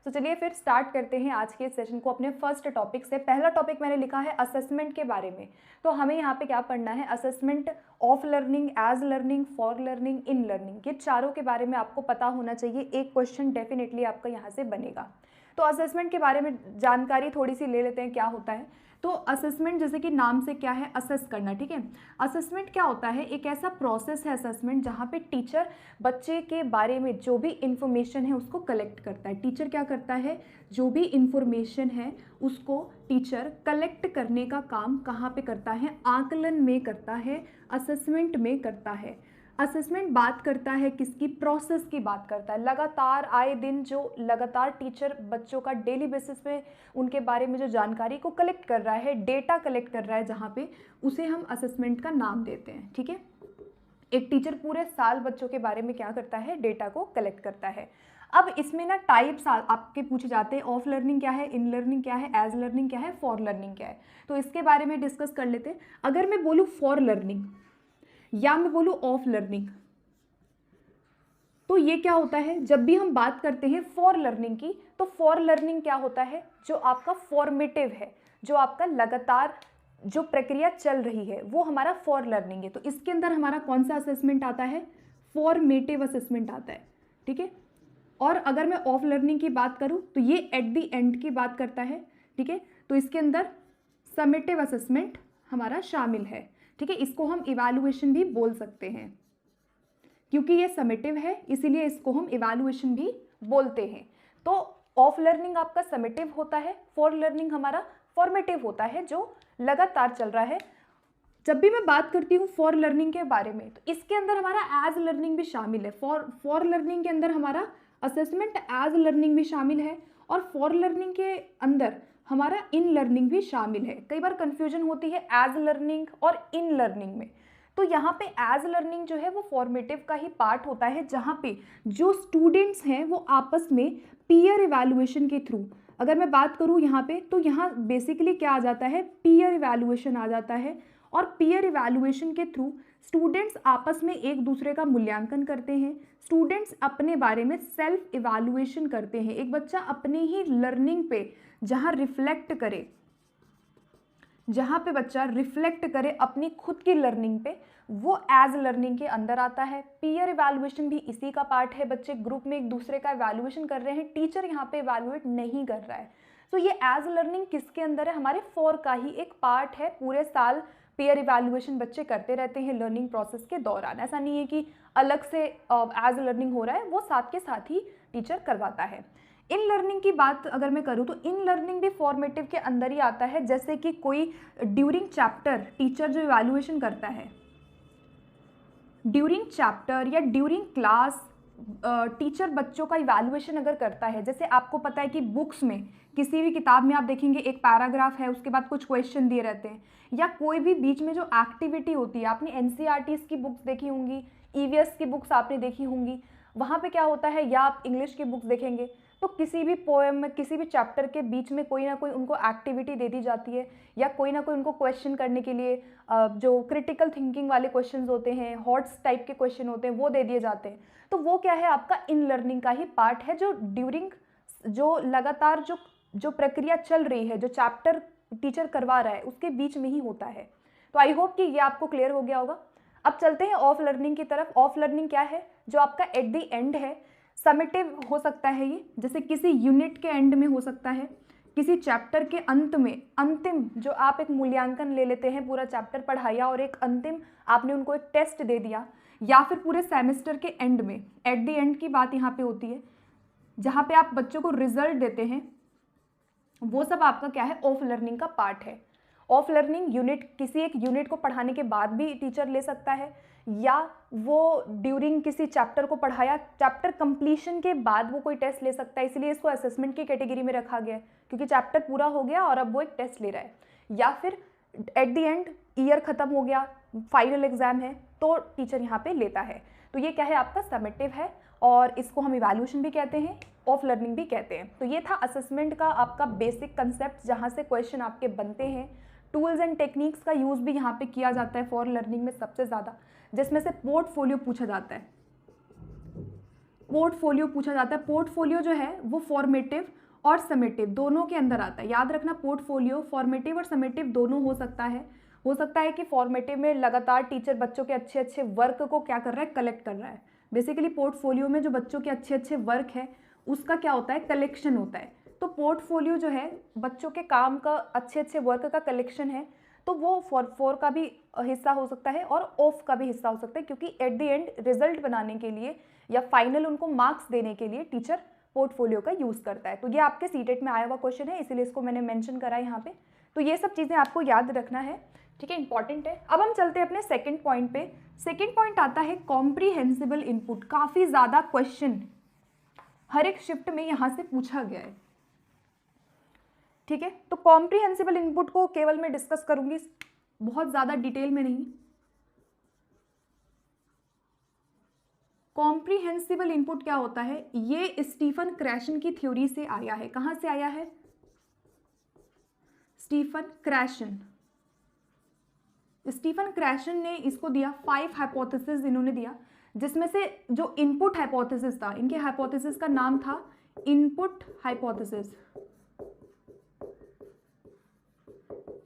तो चलिए फिर स्टार्ट करते हैं आज के सेशन को अपने फर्स्ट टॉपिक से। पहला टॉपिक मैंने लिखा है असेसमेंट के बारे में। तो हमें यहाँ पे क्या पढ़ना है, assessment of learning, as learning, for learning, in learning, ये चारों के बारे में आपको पता होना चाहिए। एक क्वेश्चन डेफिनेटली आपका यहाँ से बनेगा। तो असेसमेंट के बारे में जानकारी थोड़ी सी ले लेते हैं, क्या होता है। तो असेसमेंट जैसे कि नाम से क्या है, असेस करना, ठीक है। असेसमेंट क्या होता है, एक ऐसा प्रोसेस है असेसमेंट जहाँ पे टीचर बच्चे के बारे में जो भी इंफॉर्मेशन है उसको कलेक्ट करता है। टीचर क्या करता है, जो भी इंफॉर्मेशन है उसको टीचर कलेक्ट करने का काम कहाँ पे करता है, आकलन में करता है, असेसमेंट में करता है। असेसमेंट बात करता है किसकी, प्रोसेस की बात करता है। लगातार आए दिन जो लगातार टीचर बच्चों का डेली बेसिस पे उनके बारे में जो जानकारी को कलेक्ट कर रहा है, डेटा कलेक्ट कर रहा है जहाँ पे, उसे हम असेसमेंट का नाम देते हैं, ठीक है। एक टीचर पूरे साल बच्चों के बारे में क्या करता है, डेटा को कलेक्ट करता है। अब इसमें ना टाइप्स आपके पूछे जाते हैं, ऑफ लर्निंग क्या है, इन लर्निंग क्या है, एज लर्निंग क्या है, फॉर लर्निंग क्या है। तो इसके बारे में डिस्कस कर लेते हैं। अगर मैं बोलूँ फॉर लर्निंग या मैं बोलूँ ऑफ लर्निंग, तो ये क्या होता है, जब भी हम बात करते हैं फॉर लर्निंग की, तो फॉर लर्निंग क्या होता है, जो आपका फॉर्मेटिव है, जो आपका लगातार जो प्रक्रिया चल रही है, वो हमारा फॉर लर्निंग है। तो इसके अंदर हमारा कौन सा असेसमेंट आता है, फॉर्मेटिव असेसमेंट आता है, ठीक है। और अगर मैं ऑफ लर्निंग की बात करूं तो ये एट द एंड की बात करता है, ठीक है। तो इसके अंदर समेटिव असेसमेंट हमारा शामिल है, ठीक है। इसको हम इवैल्यूएशन भी बोल सकते हैं, क्योंकि ये समेटिव है इसीलिए इसको हम इवैल्यूएशन भी बोलते हैं। तो ऑफ लर्निंग आपका समेटिव होता है, फॉर लर्निंग हमारा फॉर्मेटिव होता है, जो लगातार चल रहा है। जब भी मैं बात करती हूँ फॉर लर्निंग के बारे में, तो इसके अंदर हमारा एज लर्निंग भी शामिल है। फॉर लर्निंग के अंदर हमारा असेसमेंट एज लर्निंग भी शामिल है, और फॉर लर्निंग के अंदर हमारा इन लर्निंग भी शामिल है। कई बार कंफ्यूजन होती है एज लर्निंग और इन लर्निंग में। तो यहाँ पे एज लर्निंग जो है वो फॉर्मेटिव का ही पार्ट होता है, जहाँ पे जो स्टूडेंट्स हैं वो आपस में पीयर इवैल्यूएशन के थ्रू, अगर मैं बात करूँ यहाँ पे, तो यहाँ बेसिकली क्या आ जाता है, पीयर इवैल्यूएशन आ जाता है। और पीयर इवैल्यूएशन के थ्रू स्टूडेंट्स आपस में एक दूसरे का मूल्यांकन करते हैं, स्टूडेंट्स अपने बारे में सेल्फ इवैल्यूएशन करते हैं। एक बच्चा अपनी ही लर्निंग पे जहाँ रिफ्लेक्ट करे, जहाँ पे बच्चा रिफ्लेक्ट करे अपनी खुद की लर्निंग पे, वो एज लर्निंग के अंदर आता है। पीयर इवैल्यूएशन भी इसी का पार्ट है, बच्चे ग्रुप में एक दूसरे का इवैल्यूएशन कर रहे हैं, टीचर यहाँ पे इवैल्यूएट नहीं कर रहा है। तो ये एज लर्निंग किसके अंदर है, हमारे फॉर का ही एक पार्ट है। पूरे साल पीयर इवैल्यूएशन बच्चे करते रहते हैं लर्निंग प्रोसेस के दौरान, ऐसा नहीं है कि अलग से एज लर्निंग हो रहा है, वो साथ के साथ ही टीचर करवाता है। इन लर्निंग की बात अगर मैं करूँ तो इन लर्निंग भी फॉर्मेटिव के अंदर ही आता है। जैसे कि कोई ड्यूरिंग चैप्टर टीचर जो इवैल्यूएशन करता है, ड्यूरिंग चैप्टर या ड्यूरिंग क्लास टीचर बच्चों का इवैल्यूएशन अगर करता है। जैसे आपको पता है कि बुक्स में, किसी भी किताब में आप देखेंगे एक पैराग्राफ है, उसके बाद कुछ क्वेश्चन दिए रहते हैं, या कोई भी बीच में जो एक्टिविटी होती है, आपने एनसीईआरटीज़ की बुक्स देखी होंगी, ईवीएस की बुक्स आपने देखी होंगी, वहाँ पे क्या होता है, या आप इंग्लिश की बुक्स देखेंगे तो किसी भी पोएम में, किसी भी चैप्टर के बीच में कोई ना कोई उनको एक्टिविटी दे दी जाती है, या कोई ना कोई उनको क्वेश्चन करने के लिए जो क्रिटिकल थिंकिंग वाले क्वेश्चंस होते हैं, हॉट्स टाइप के क्वेश्चन होते हैं, वो दे दिए जाते हैं। तो वो क्या है, आपका इन लर्निंग का ही पार्ट है, जो ड्यूरिंग, जो लगातार जो प्रक्रिया चल रही है, जो चैप्टर टीचर करवा रहा है, उसके बीच में ही होता है। तो आई होप कि ये आपको क्लियर हो गया होगा। अब चलते हैं ऑफ लर्निंग की तरफ। ऑफ लर्निंग क्या है, जो आपका एट द एंड है। समेटिव हो सकता है ये, जैसे किसी यूनिट के एंड में हो सकता है, किसी चैप्टर के अंत में, अंतिम जो आप एक मूल्यांकन ले लेते हैं, पूरा चैप्टर पढ़ाया और एक अंतिम आपने उनको एक टेस्ट दे दिया, या फिर पूरे सेमेस्टर के एंड में, एट द एंड की बात यहाँ पे होती है, जहाँ पे आप बच्चों को रिजल्ट देते हैं, वो सब आपका क्या है, ऑफ लर्निंग का पार्ट है। ऑफ लर्निंग यूनिट, किसी एक यूनिट को पढ़ाने के बाद भी टीचर ले सकता है, या वो ड्यूरिंग किसी चैप्टर को पढ़ाया, चैप्टर कंप्लीशन के बाद वो कोई टेस्ट ले सकता है, इसलिए इसको असेसमेंट की कैटेगरी में रखा गया है, क्योंकि चैप्टर पूरा हो गया और अब वो एक टेस्ट ले रहा है। या फिर एट द एंड ईयर ख़त्म हो गया, फाइनल एग्जाम है, तो टीचर यहाँ पे लेता है। तो ये क्या है, आपका समेटिव है, और इसको हम इवैल्यूएशन भी कहते हैं, ऑफ लर्निंग भी कहते हैं। तो ये था असेसमेंट का आपका बेसिक कंसेप्ट, जहाँ से क्वेश्चन आपके बनते हैं। टूल्स एंड टेक्निक्स का यूज़ भी यहाँ पे किया जाता है फॉर लर्निंग में सबसे ज़्यादा, जिसमें से पोर्टफोलियो पूछा जाता है। पोर्टफोलियो पूछा जाता है। पोर्टफोलियो जो है वो फॉर्मेटिव और समेटिव दोनों के अंदर आता है। याद रखना, पोर्टफोलियो फॉर्मेटिव और समेटिव दोनों हो सकता है। हो सकता है कि फॉर्मेटिव में लगातार टीचर बच्चों के अच्छे अच्छे वर्क को क्या कर रहा है, कलेक्ट कर रहा है। बेसिकली पोर्टफोलियो में जो बच्चों के अच्छे अच्छे वर्क है उसका क्या होता है, कलेक्शन होता है। तो पोर्टफोलियो जो है बच्चों के काम का, अच्छे अच्छे वर्क का कलेक्शन है, तो वो फॉर का भी हिस्सा हो सकता है और ऑफ का भी हिस्सा हो सकता है, क्योंकि एट द एंड रिजल्ट बनाने के लिए या फाइनल उनको मार्क्स देने के लिए टीचर पोर्टफोलियो का यूज़ करता है। तो ये आपके सीटेट में आया हुआ क्वेश्चन है, इसीलिए इसको मैंने मेंशन करा है यहाँ पे। तो ये सब चीज़ें आपको याद रखना है, ठीक है, इंपॉर्टेंट है। अब हम चलते हैं अपने सेकंड पॉइंट पे। सेकंड पॉइंट आता है कॉम्प्रीहेंसिबल इनपुट। काफ़ी ज़्यादा क्वेश्चन हर एक शिफ्ट में यहाँ से पूछा गया है, ठीक है। तो कॉम्प्रीहेंसिबल इनपुट को केवल मैं डिस्कस करूंगी, बहुत ज़्यादा डिटेल में नहीं। कॉम्प्रिहेंसिबल इनपुट क्या होता है? ये स्टीफन क्रैशन की थ्योरी से आया है। कहाँ से आया है? स्टीफन क्रैशन ने इसको दिया 5 हाइपोथेसिस इन्होंने दिया, जिसमें से जो इनपुट हाइपोथेसिस था, इनके हाइपोथेसिस का नाम था इनपुट हाइपोथेसिस।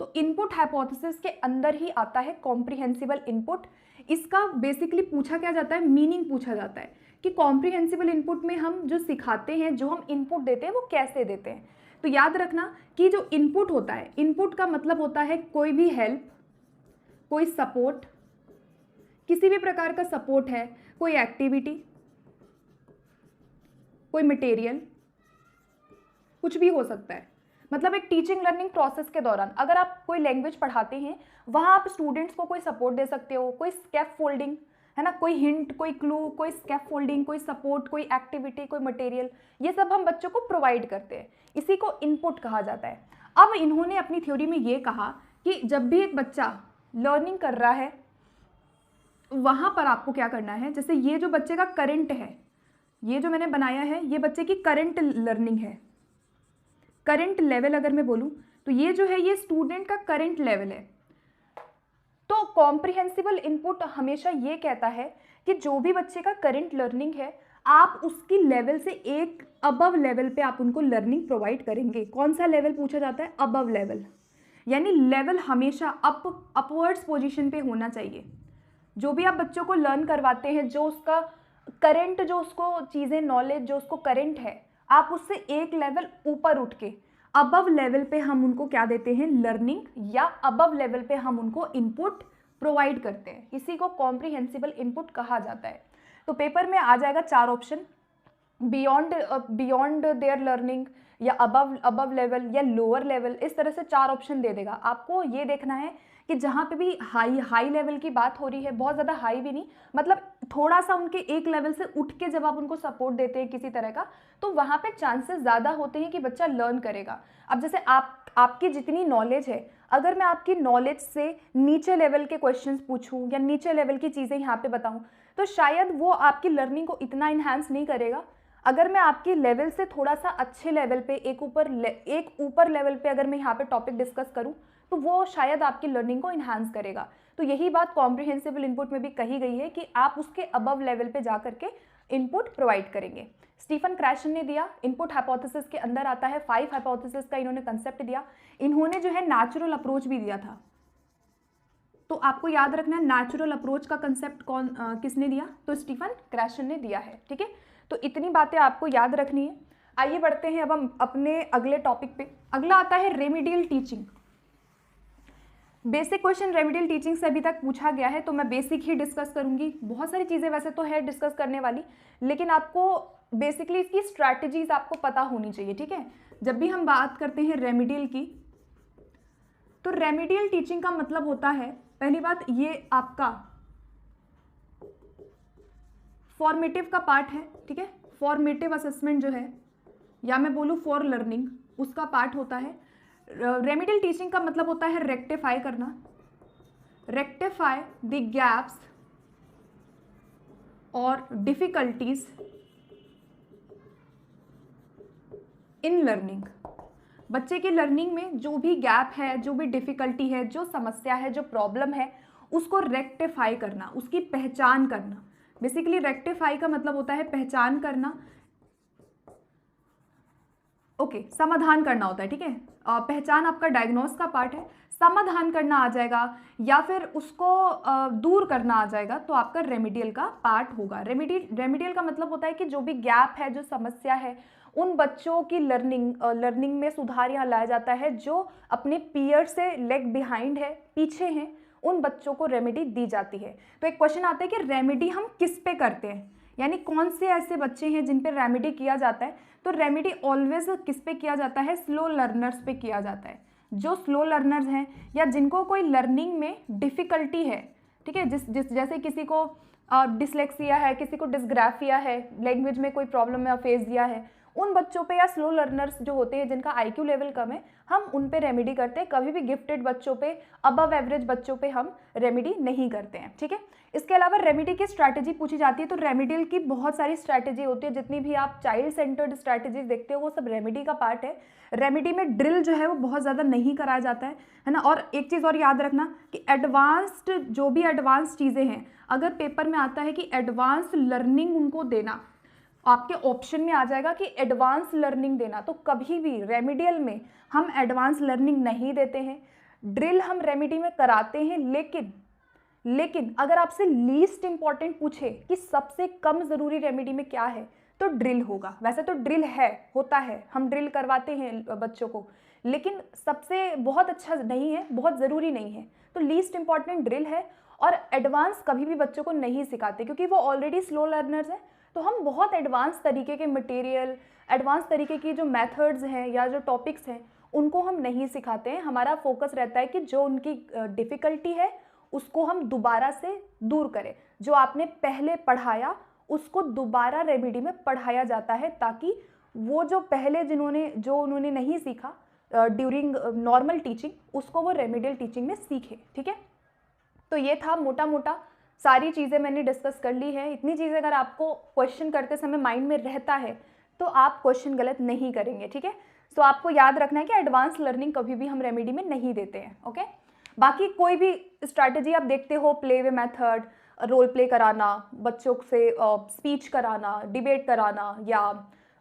तो इनपुट हाइपोथेसिस के अंदर ही आता है कॉम्प्रिहेंसिबल इनपुट। इसका बेसिकली पूछा क्या जाता है, मीनिंग पूछा जाता है कि कॉम्प्रिहेंसिबल इनपुट में हम जो सिखाते हैं, जो हम इनपुट देते हैं वो कैसे देते हैं। तो याद रखना कि जो इनपुट होता है, इनपुट का मतलब होता है कोई भी हेल्प, कोई सपोर्ट, किसी भी प्रकार का सपोर्ट है, कोई एक्टिविटी, कोई मटेरियल, कुछ भी हो सकता है। मतलब एक टीचिंग लर्निंग प्रोसेस के दौरान अगर आप कोई लैंग्वेज पढ़ाते हैं, वहाँ आप स्टूडेंट्स को कोई सपोर्ट दे सकते हो, कोई स्कैफ फोल्डिंग है ना, कोई हिंट, कोई क्लू, कोई स्कैफ फोल्डिंग, कोई सपोर्ट, कोई एक्टिविटी, कोई मटेरियल, ये सब हम बच्चों को प्रोवाइड करते हैं। इसी को इनपुट कहा जाता है। अब इन्होंने अपनी थ्योरी में ये कहा कि जब भी एक बच्चा लर्निंग कर रहा है, वहाँ पर आपको क्या करना है, जैसे ये जो बच्चे का करंट है, ये जो मैंने बनाया है, ये बच्चे की करंट लर्निंग है, करंट लेवल अगर मैं बोलूँ तो ये जो है ये स्टूडेंट का करंट लेवल है। तो कॉम्प्रिहेंसिबल इनपुट हमेशा ये कहता है कि जो भी बच्चे का करंट लर्निंग है, आप उसकी लेवल से एक अबव लेवल पे आप उनको लर्निंग प्रोवाइड करेंगे। कौन सा लेवल पूछा जाता है? अबव लेवल, यानी लेवल हमेशा अपवर्ड्स पोजीशन पे होना चाहिए। जो भी आप बच्चों को लर्न करवाते हैं, जो उसका करंट, जो उसको चीज़ें, नॉलेज जो उसको करंट है, आप उससे एक लेवल ऊपर उठ के अबव लेवल पे हम उनको क्या देते हैं? लर्निंग, या अबव लेवल पे हम उनको इनपुट प्रोवाइड करते हैं। इसी को कॉम्प्रिहेंसिबल इनपुट कहा जाता है। तो पेपर में आ जाएगा 4 ऑप्शन, बियॉन्ड देयर लर्निंग, या अबव लेवल, या लोअर लेवल, इस तरह से 4 ऑप्शन दे देगा। आपको ये देखना है कि जहाँ पे भी हाई लेवल की बात हो रही है, बहुत ज़्यादा हाई भी नहीं, मतलब थोड़ा सा उनके एक लेवल से उठ के जब आप उनको सपोर्ट देते हैं किसी तरह का, तो वहाँ पे चांसेस ज़्यादा होते हैं कि बच्चा लर्न करेगा। अब जैसे आपकी जितनी नॉलेज है, अगर मैं आपकी नॉलेज से नीचे लेवल के क्वेश्चंस पूछूं या नीचे लेवल की चीज़ें यहाँ पे बताऊं, तो शायद वो आपकी लर्निंग को इतना इन्हांस नहीं करेगा। अगर मैं आपकी लेवल से थोड़ा सा अच्छे लेवल पे, एक ऊपर लेवल पे अगर मैं यहाँ पे टॉपिक डिस्कस करूँ, तो वो शायद आपकी लर्निंग को इन्हांस करेगा। तो यही बात कॉम्प्रिहेंसिबल इनपुट में भी कही गई है कि आप उसके अबव लेवल पे जा करके इनपुट प्रोवाइड करेंगे। स्टीफन क्रैशन ने दिया, इनपुट हाइपोथेसिस के अंदर आता है 5 हाइपोथेसिस का इन्होंने कंसेप्ट दिया। इन्होंने जो है नेचुरल अप्रोच भी दिया था। तो आपको याद रखना है नेचुरल अप्रोच का कंसेप्ट किसने दिया? तो स्टीफन क्रैशन ने दिया है। ठीक है, तो इतनी बातें आपको याद रखनी है। आइए बढ़ते हैं अब हम अपने अगले टॉपिक पे। अगला आता है remedial teaching. Basic question remedial teaching से अभी तक पूछा गया है, तो मैं बेसिक ही डिस्कस करूंगी। बहुत सारी चीज़ें वैसे तो है डिस्कस करने वाली, लेकिन आपको बेसिकली इसकी स्ट्रैटेजीज आपको पता होनी चाहिए। ठीक है, जब भी हम बात करते हैं रेमिडियल की, तो रेमिडियल टीचिंग का मतलब होता है, पहली बात ये आपका फॉर्मेटिव का पार्ट है। ठीक है, फॉर्मेटिव असेसमेंट जो है, या मैं बोलूँ फॉर लर्निंग, उसका पार्ट होता है। रेमिडियल टीचिंग का मतलब होता है रेक्टिफाई करना, रेक्टिफाई द गैप्स और डिफिकल्टीज इन लर्निंग। बच्चे की लर्निंग में जो भी गैप है, जो भी डिफिकल्टी है, जो समस्या है, जो प्रॉब्लम है, उसको रेक्टिफाई करना, उसकी पहचान करना। बेसिकली रेक्टिफाई का मतलब होता है पहचान करना, समाधान करना होता है। ठीक है, पहचान आपका डायग्नोस का पार्ट है, समाधान करना आ जाएगा, या फिर उसको दूर करना आ जाएगा, तो आपका रेमिडियल का पार्ट होगा। रेमिडियल का मतलब होता है कि जो भी गैप है, जो समस्या है, उन बच्चों की लर्निंग में सुधार यहाँ लाया जाता है जो अपने पीयर से लेग बिहाइंड है, पीछे हैं, उन बच्चों को रेमेडी दी जाती है। तो एक क्वेश्चन आता है कि रेमेडी हम किस पे करते हैं, यानी कौन से ऐसे बच्चे हैं जिन पे रेमेडी किया जाता है। तो रेमेडी ऑलवेज किस पे किया जाता है? स्लो लर्नर्स पे किया जाता है। जो स्लो लर्नर्स हैं या जिनको कोई लर्निंग में डिफ़िकल्टी है, ठीक है, जैसे किसी को डिसलेक्सिया है, किसी को डिस्ग्राफिया है, लैंग्वेज में कोई प्रॉब्लम या फेस दिया है, उन बच्चों पे या स्लो लर्नर्स जो होते हैं जिनका IQ लेवल कम है, हम उन पे रेमेडी करते हैं। कभी भी गिफ्टेड बच्चों पे, अबव एवरेज बच्चों पे हम रेमेडी नहीं करते हैं, ठीक है। इसके अलावा रेमेडी की स्ट्रैटेजी पूछी जाती है, तो रेमेडियल की बहुत सारी स्ट्रैटेजी होती है। जितनी भी आप चाइल्ड सेंटर्ड स्ट्रैटेजीज देखते हो वो सब रेमेडी का पार्ट है। रेमेडी में ड्रिल जो है वो बहुत ज़्यादा नहीं कराया जाता है ना। और एक चीज़ और याद रखना कि एडवांस्ड जो भी एडवांस चीज़ें हैं, अगर पेपर में आता है कि एडवांस लर्निंग उनको देना, आपके ऑप्शन में आ जाएगा कि एडवांस लर्निंग देना, तो कभी भी रेमेडियल में हम एडवांस लर्निंग नहीं देते हैं। ड्रिल हम रेमेडी में कराते हैं, लेकिन अगर आपसे लीस्ट इंपॉर्टेंट पूछे कि सबसे कम ज़रूरी रेमेडी में क्या है, तो ड्रिल होगा। वैसे तो ड्रिल होता है, हम ड्रिल करवाते हैं बच्चों को, लेकिन सबसे बहुत अच्छा नहीं है, बहुत ज़रूरी नहीं है। तो लीस्ट इंपॉर्टेंट ड्रिल है। और एडवांस कभी भी बच्चों को नहीं सिखाते, क्योंकि वो ऑलरेडी स्लो लर्नर्स हैं। तो हम बहुत एडवांस तरीके के मटेरियल, एडवांस तरीके की जो मेथड्स हैं या जो टॉपिक्स हैं, उनको हम नहीं सिखाते हैं। हमारा फोकस रहता है कि जो उनकी डिफ़िकल्टी है उसको हम दोबारा से दूर करें। जो आपने पहले पढ़ाया उसको दोबारा रेमेडी में पढ़ाया जाता है, ताकि वो जो पहले जो उन्होंने नहीं सीखा ड्यूरिंग नॉर्मल टीचिंग, उसको वो रेमेडियल टीचिंग में सीखे, ठीक है। तो ये था मोटा मोटा, सारी चीज़ें मैंने डिस्कस कर ली है। इतनी चीज़ें अगर आपको क्वेश्चन करते समय माइंड में रहता है तो आप क्वेश्चन गलत नहीं करेंगे, ठीक है। सो आपको याद रखना है कि एडवांस लर्निंग कभी भी हम रेमेडी में नहीं देते हैं, ओके। बाकी कोई भी स्ट्रैटेजी आप देखते हो, play way method, role play कराना, बच्चों से स्पीच कराना, डिबेट कराना, या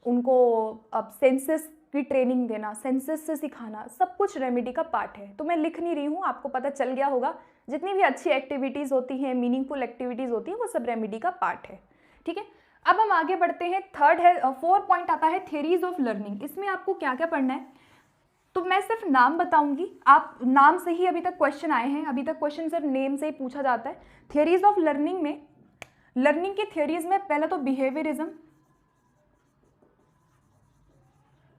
उनको सेंसेस की ट्रेनिंग देना, सेंसेस से सिखाना, सब कुछ रेमेडी का पार्ट है। तो मैं लिख नहीं रही हूँ, आपको पता चल गया होगा। जितनी भी अच्छी एक्टिविटीज़ होती हैं, मीनिंगफुल एक्टिविटीज़ होती हैं, वो सब रेमेडी का पार्ट है, ठीक है। अब हम आगे बढ़ते हैं। 4 पॉइंट आता है थियरीज ऑफ लर्निंग। इसमें आपको क्या क्या पढ़ना है, तो मैं सिर्फ नाम बताऊंगी। आप नाम से ही अभी तक क्वेश्चन आए हैं, अभी तक क्वेश्चन सिर्फ नेम से ही पूछा जाता है। थियरीज ऑफ लर्निंग में, लर्निंग की थियरीज में पहला तो बिहेवियरिज्म,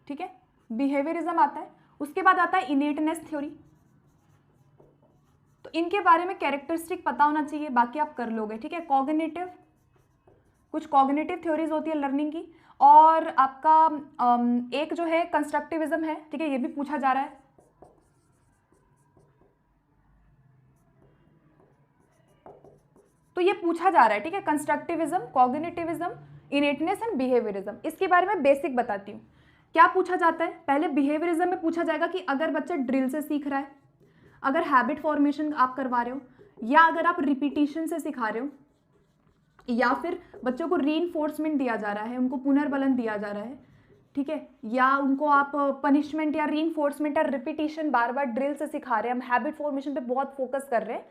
ठीक है, बिहेवियरिज्म आता है। उसके बाद आता है इनेटनेस थ्योरी। तो इनके बारे में कैरेक्टरिस्टिक पता होना चाहिए, बाकी आप कर लोगे, ठीक है। कॉग्निटिव, कुछ कॉग्निटिव थ्योरीज होती है लर्निंग की। और आपका एक जो है कंस्ट्रक्टिविज्म है, ठीक है, ये भी पूछा जा रहा है। तो ये पूछा जा रहा है, ठीक है, constructivism, cognitivism, innateness and behaviourism. इसके बारे में बेसिक बताती हूँ। क्या पूछा जाता है, पहले बिहेवियरिज्म में पूछा जाएगा कि अगर बच्चा ड्रिल से सीख रहा है, अगर हैबिट फॉर्मेशन आप करवा रहे हो, या अगर आप रिपीटिशन से सिखा रहे हो, या फिर बच्चों को रीइंफोर्समेंट दिया जा रहा है, उनको पुनर्बलन दिया जा रहा है, ठीक है, या उनको आप पनिशमेंट या रीइंफोर्समेंट या रिपीटिशन बार बार ड्रिल से सिखा रहे हैं, हम हैबिट फॉर्मेशन पे बहुत फोकस कर रहे हैं,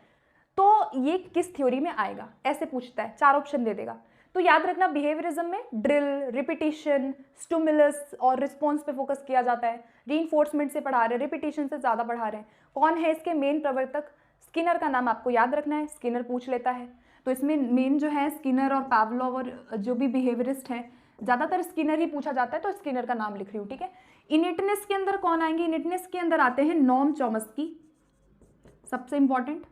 तो ये किस थ्योरी में आएगा, ऐसे पूछता है। 4 ऑप्शन दे देगा। तो याद रखना, बिहेवियरिज्म में ड्रिल, रिपीटिशन, स्टिमुलस और रिस्पॉन्स पे फोकस किया जाता है। रीइंफोर्समेंट से पढ़ा रहे हैं, रिपीटिशन से ज़्यादा पढ़ा रहे हैं। कौन है इसके मेन प्रवर्तक, स्किनर का नाम आपको याद रखना है, स्किनर पूछ लेता है। तो इसमें मेन जो है स्किनर और पावलोव और जो भी बिहेवियरिस्ट हैं, ज़्यादातर स्किनर ही पूछा जाता है, तो स्किनर का नाम लिख रही हूँ, ठीक है। इनेटनेस के अंदर कौन आएंगे, इनेटनेस के अंदर आते हैं नॉम चॉम्स्की, सबसे इंपॉर्टेंट।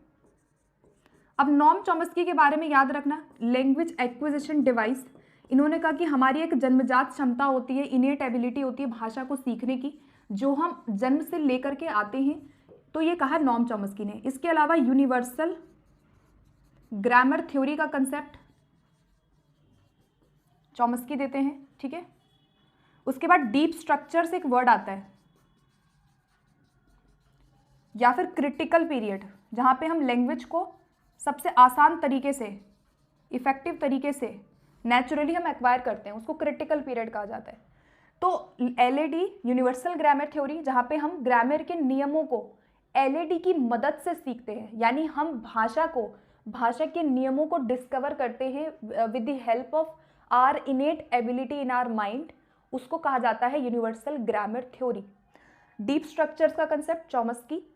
अब नॉम चॉम्स्की के बारे में याद रखना, लैंग्वेज एक्विजिशन डिवाइस। इन्होंने कहा कि हमारी एक जन्मजात क्षमता होती है, इनेट एबिलिटी होती है भाषा को सीखने की, जो हम जन्म से लेकर के आते हैं। तो ये कहा नॉम चॉम्स्की ने। इसके अलावा यूनिवर्सल ग्रामर थ्योरी का कंसेप्ट चॉम्स्की देते हैं, ठीक है। उसके बाद डीप स्ट्रक्चर से एक वर्ड आता है, या फिर क्रिटिकल पीरियड, जहां पे हम लैंग्वेज को सबसे आसान तरीके से, इफेक्टिव तरीके से नेचुरली हम एक्वायर करते हैं, उसको क्रिटिकल पीरियड कहा जाता है। तो एलएडी यूनिवर्सल ग्रामर थ्योरी, जहाँ पे हम ग्रामर के नियमों को एलएडी की मदद से सीखते हैं, यानी हम भाषा के नियमों को डिस्कवर करते हैं with the help of our innate ability in our mind, उसको कहा जाता है universal grammar theory. Deep structures का कंसेप्ट चॉम्स्की।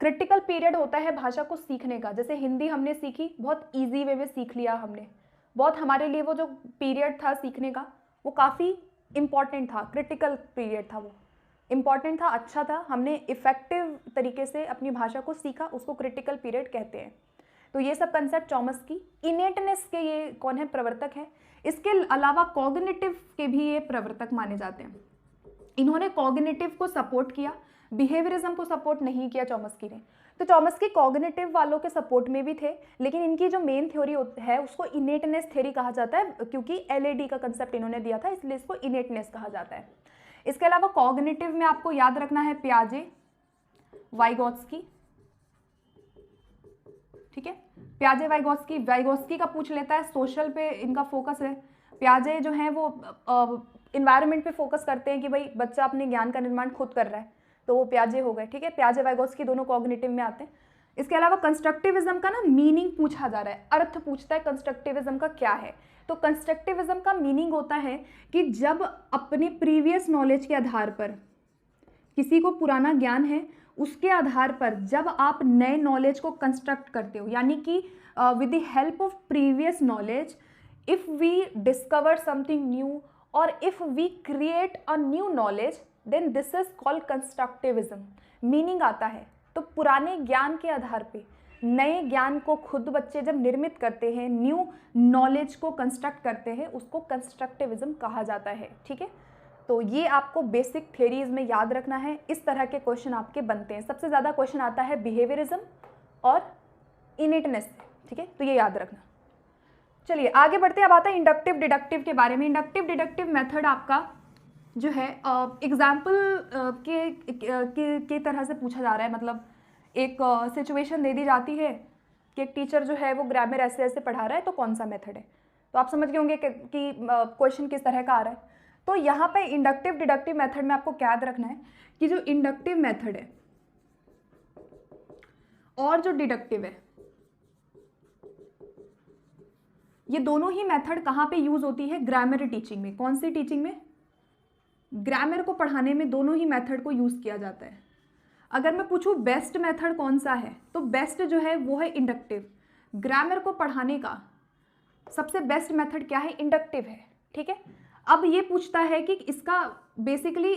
क्रिटिकल पीरियड होता है भाषा को सीखने का, जैसे हिंदी हमने सीखी, बहुत ईजी वे में सीख लिया हमने, बहुत हमारे लिए वो जो पीरियड था सीखने का वो काफ़ी इम्पॉर्टेंट था, क्रिटिकल पीरियड था, वो इम्पॉर्टेंट था, अच्छा था, हमने इफेक्टिव तरीके से अपनी भाषा को सीखा, उसको क्रिटिकल पीरियड कहते हैं। तो ये सब कंसेप्ट चॉम्स्की। इनेटनेस के ये कौन है, प्रवर्तक है। इसके अलावा कॉग्निटिव के भी ये प्रवर्तक माने जाते हैं। इन्होंने कॉग्निटिव को सपोर्ट किया, बिहेवियरिज्म को सपोर्ट नहीं किया चॉम्स्की ने। तो चॉम्स्की कॉग्निटिव वालों के सपोर्ट में भी थे, लेकिन इनकी जो मेन थ्योरी है उसको इनेटनेस थ्योरी कहा जाता है, क्योंकि LAD का कंसेप्ट इन्होंने दिया था, इसलिए इसको इनेटनेस कहा जाता है। इसके अलावा कॉग्निटिव में आपको याद रखना है पियाजे, वाइगोत्स्की, ठीक है। पियाजे, वाइगोत्स्की का पूछ लेता है, सोशल पे इनका फोकस है। पियाजे जो है वो इन्वायरमेंट पे फोकस करते हैं कि भाई बच्चा अपने ज्ञान का निर्माण खुद कर रहा है, तो वो पियाजे हो गए, ठीक है। पियाजे, वाइगोत्स्की दोनों कॉग्निटिव में आते हैं। इसके अलावा कंस्ट्रक्टिविज्म का ना मीनिंग पूछा जा रहा है, अर्थ पूछता है कंस्ट्रक्टिविज्म का क्या है। तो कंस्ट्रक्टिविज्म का मीनिंग होता है कि जब अपने प्रीवियस नॉलेज के आधार पर, किसी को पुराना ज्ञान है उसके आधार पर जब आप नए नॉलेज को कंस्ट्रक्ट करते हो, यानी कि with the help of previous knowledge if we discover something new और if we create a new knowledge, then this is called constructivism. Meaning आता है, तो पुराने ज्ञान के आधार पे नए ज्ञान को खुद बच्चे जब निर्मित करते हैं, न्यू नॉलेज को कंस्ट्रक्ट करते हैं, उसको कंस्ट्रक्टिविज्म कहा जाता है, ठीक है। तो ये आपको बेसिक थ्योरीज में याद रखना है, इस तरह के क्वेश्चन आपके बनते हैं। सबसे ज़्यादा क्वेश्चन आता है बिहेवियरिज्म और इनेटनेस से, ठीक है, तो ये याद रखना। चलिए आगे बढ़ते हैं। अब आता है इंडक्टिव डिडक्टिव के बारे में। इंडक्टिव डिडक्टिव मेथड आपका जो है एग्जाम्पल के तरह से पूछा जा रहा है। मतलब एक सिचुएशन दे दी जाती है कि एक टीचर जो है वो ग्रामर ऐसे ऐसे पढ़ा रहा है, तो कौन सा मेथड है, तो आप समझ गए होंगे कि क्वेश्चन किस तरह का आ रहा है। तो यहाँ पे इंडक्टिव डिडक्टिव मेथड में आपको क्या याद रखना है कि जो इंडक्टिव मेथड है और जो डिडक्टिव है, ये दोनों ही मेथड कहाँ पे यूज होती है, ग्रामर टीचिंग में। कौन सी टीचिंग में, ग्रामर को पढ़ाने में दोनों ही मेथड को यूज किया जाता है। अगर मैं पूछूं बेस्ट मेथड कौन सा है, तो बेस्ट जो है वो है इंडक्टिव। ग्रामर को पढ़ाने का सबसे बेस्ट मेथड क्या है, इंडक्टिव है, ठीक है। अब ये पूछता है कि इसका बेसिकली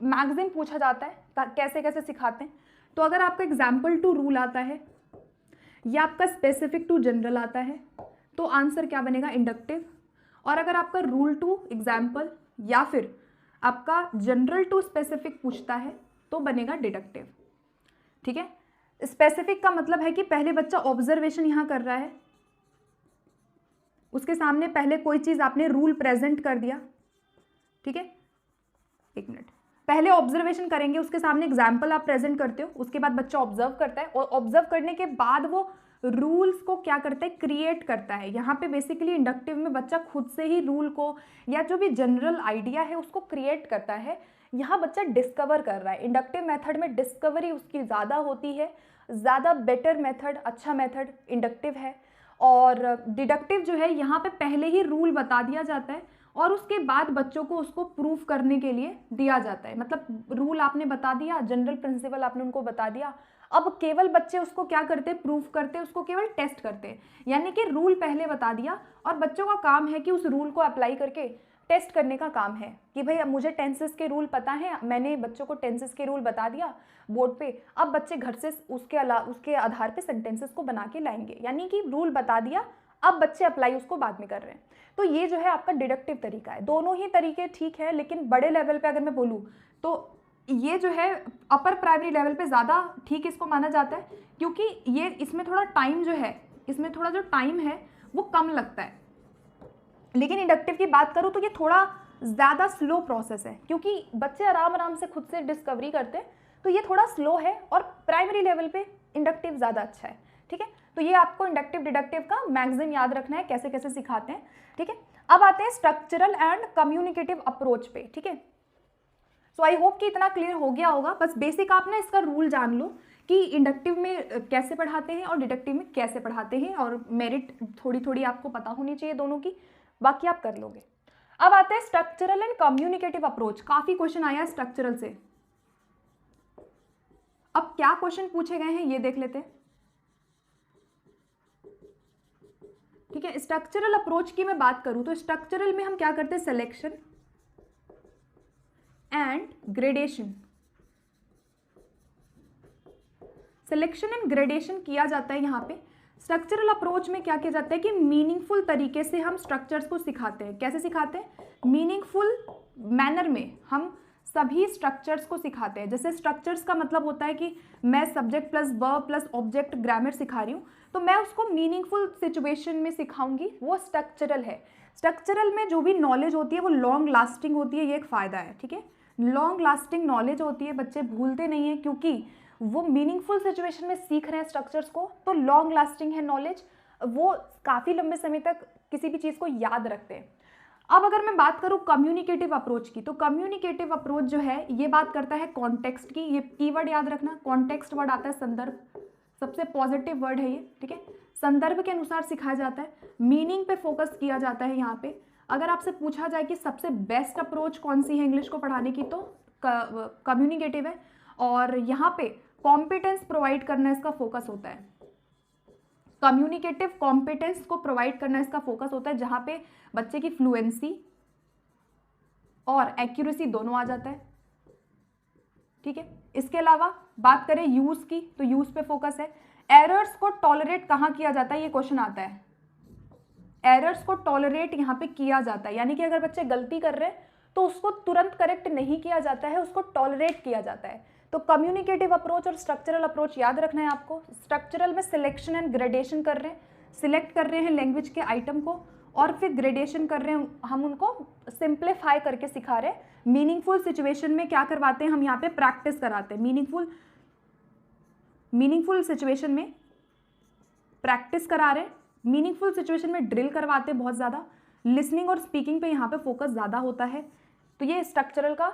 मैगजीन पूछा जाता है कैसे कैसे सिखाते हैं। तो अगर आपका एग्जाम्पल टू रूल आता है या आपका स्पेसिफिक टू जनरल आता है, तो आंसर क्या बनेगा, इंडक्टिव। और अगर आपका रूल टू एग्जाम्पल या फिर आपका जनरल टू स्पेसिफिक पूछता है, तो बनेगा डिडक्टिव, ठीक है। स्पेसिफिक का मतलब है कि पहले बच्चा ऑब्जर्वेशन यहाँ कर रहा है, उसके सामने पहले कोई चीज़ आपने रूल प्रेजेंट कर दिया, ठीक है। एक मिनट, पहले ऑब्जर्वेशन करेंगे, उसके सामने एग्जाम्पल आप प्रेजेंट करते हो, उसके बाद बच्चा ऑब्जर्व करता है और ऑब्जर्व करने के बाद वो रूल्स को क्या करता है, क्रिएट करता है। यहाँ पे बेसिकली इंडक्टिव में बच्चा खुद से ही रूल को या जो भी जनरल आइडिया है उसको क्रिएट करता है। यहाँ बच्चा डिस्कवर कर रहा है। इंडक्टिव मेथड में डिस्कवरी उसकी ज़्यादा होती है, ज़्यादा बेटर मेथड, अच्छा मेथड इंडक्टिव है। और डिडक्टिव जो है यहाँ पे पहले ही रूल बता दिया जाता है और उसके बाद बच्चों को उसको प्रूफ करने के लिए दिया जाता है। मतलब रूल आपने बता दिया, जनरल प्रिंसिपल आपने उनको बता दिया, अब केवल बच्चे उसको क्या करते हैं, प्रूफ करते हैं, उसको केवल टेस्ट करते हैं। यानी कि रूल पहले बता दिया और बच्चों का काम है कि उस रूल को अप्लाई करके टेस्ट करने का काम है कि भाई अब मुझे टेंसेस के रूल पता है, मैंने बच्चों को टेंसेस के रूल बता दिया बोर्ड पे, अब बच्चे घर से उसके आधार पे सेंटेंसेस को बना के लाएंगे। यानी कि रूल बता दिया, अब बच्चे अप्लाई उसको बाद में कर रहे हैं। तो ये जो है आपका डिडक्टिव तरीका है। दोनों ही तरीके ठीक है, लेकिन बड़े लेवल पे अगर मैं बोलूँ तो ये जो है अपर प्राइमरी लेवल पे ज़्यादा ठीक इसको माना जाता है, क्योंकि ये इसमें थोड़ा टाइम जो है, इसमें थोड़ा जो टाइम है वो कम लगता है। लेकिन इंडक्टिव की बात करूँ तो ये थोड़ा ज़्यादा स्लो प्रोसेस है, क्योंकि बच्चे आराम आराम से खुद से डिस्कवरी करते हैं, तो ये थोड़ा स्लो है और प्राइमरी लेवल पे इंडक्टिव ज़्यादा अच्छा है, ठीक है। तो ये आपको इंडक्टिव डिडक्टिव का मैगजीन याद रखना है, कैसे कैसे सिखाते हैं, ठीक है। अब आते हैं स्ट्रक्चरल एंड कम्युनिकेटिव अप्रोच पे, ठीक है। सो आई होप कि इतना क्लियर हो गया होगा। बस बेसिक आप ना इसका रूल जान लो कि इंडक्टिव में कैसे पढ़ाते हैं और डिडक्टिव में कैसे पढ़ाते हैं, और मेरिट थोड़ी थोड़ी आपको पता होनी चाहिए दोनों की, बाकी आप कर लोगे। अब आते हैं स्ट्रक्चरल एंड कम्युनिकेटिव अप्रोच। काफी क्वेश्चन आया है स्ट्रक्चरल से। अब क्या क्वेश्चन पूछे गए हैं ये देख लेते हैं, ठीक है। स्ट्रक्चरल अप्रोच की मैं बात करूं तो स्ट्रक्चरल में हम क्या करते हैं, selection and gradation. Selection and gradation किया जाता है यहाँ पे। स्ट्रक्चरल अप्रोच में क्या किया जाता है कि मीनिंगफुल तरीके से हम स्ट्रक्चर्स को सिखाते हैं। कैसे सिखाते हैं? मीनिंगफुल मैनर में हम सभी स्ट्रक्चर्स को सिखाते हैं। जैसे स्ट्रक्चर्स का मतलब होता है कि मैं subject plus verb plus object grammar सिखा रही हूँ, तो मैं उसको मीनिंगफुल सिचुएशन में सिखाऊंगी, वो स्ट्रक्चरल है। स्ट्रक्चरल में जो भी नॉलेज होती है वो लॉन्ग लास्टिंग होती है, ये एक फ़ायदा है, ठीक है। लॉन्ग लास्टिंग नॉलेज होती है, बच्चे भूलते नहीं हैं क्योंकि वो मीनिंगफुल सिचुएशन में सीख रहे हैं स्ट्रक्चर्स को, तो लॉन्ग लास्टिंग है नॉलेज, वो काफ़ी लंबे समय तक किसी भी चीज़ को याद रखते हैं। अब अगर मैं बात करूँ कम्युनिकेटिव अप्रोच की, तो कम्युनिकेटिव अप्रोच जो है ये बात करता है कॉन्टेक्स्ट की। ये कीवर्ड याद रखना, कॉन्टेक्स्ट वर्ड आता है संदर्भ, सबसे पॉजिटिव वर्ड है ये, ठीक है। संदर्भ के अनुसार सिखाया जाता है, मीनिंग पे फोकस किया जाता है यहाँ पे। अगर आपसे पूछा जाए कि सबसे बेस्ट अप्रोच कौन सी है इंग्लिश को पढ़ाने की, तो कम्युनिकेटिव है। और यहाँ पे कॉम्पिटेंस प्रोवाइड करना इसका फोकस होता है। कम्युनिकेटिव कॉम्पिटेंस को प्रोवाइड करना इसका फोकस होता है, जहाँ पे बच्चे की फ्लुएंसी और एक्यूरेसी दोनों आ जाता है, ठीक है। इसके अलावा बात करें यूज़ की, तो यूज़ पे फोकस है। एरर्स को टॉलरेट कहाँ किया जाता है, ये क्वेश्चन आता है। एरर्स को टॉलरेट यहाँ पे किया जाता है, यानी कि अगर बच्चे गलती कर रहे हैं तो उसको तुरंत करेक्ट नहीं किया जाता है, उसको टॉलरेट किया जाता है। तो कम्युनिकेटिव अप्रोच और स्ट्रक्चरल अप्रोच याद रखना है आपको। स्ट्रक्चरल में सिलेक्शन एंड ग्रेडेशन कर रहे हैं, सिलेक्ट कर रहे हैं लैंग्वेज के आइटम को और फिर ग्रेडेशन कर रहे हैं, हम उनको सिंप्लीफाई करके सिखा रहे हैं। मीनिंगफुल सिचुएशन में क्या करवाते हैं हम यहाँ पे प्रैक्टिस कराते हैं। मीनिंगफुल सिचुएशन में प्रैक्टिस करा रहे हैं, मीनिंगफुल सिचुएशन में ड्रिल करवाते हैं बहुत ज़्यादा। लिसनिंग और स्पीकिंग पे यहाँ पे फोकस ज़्यादा होता है। तो ये स्ट्रक्चरल का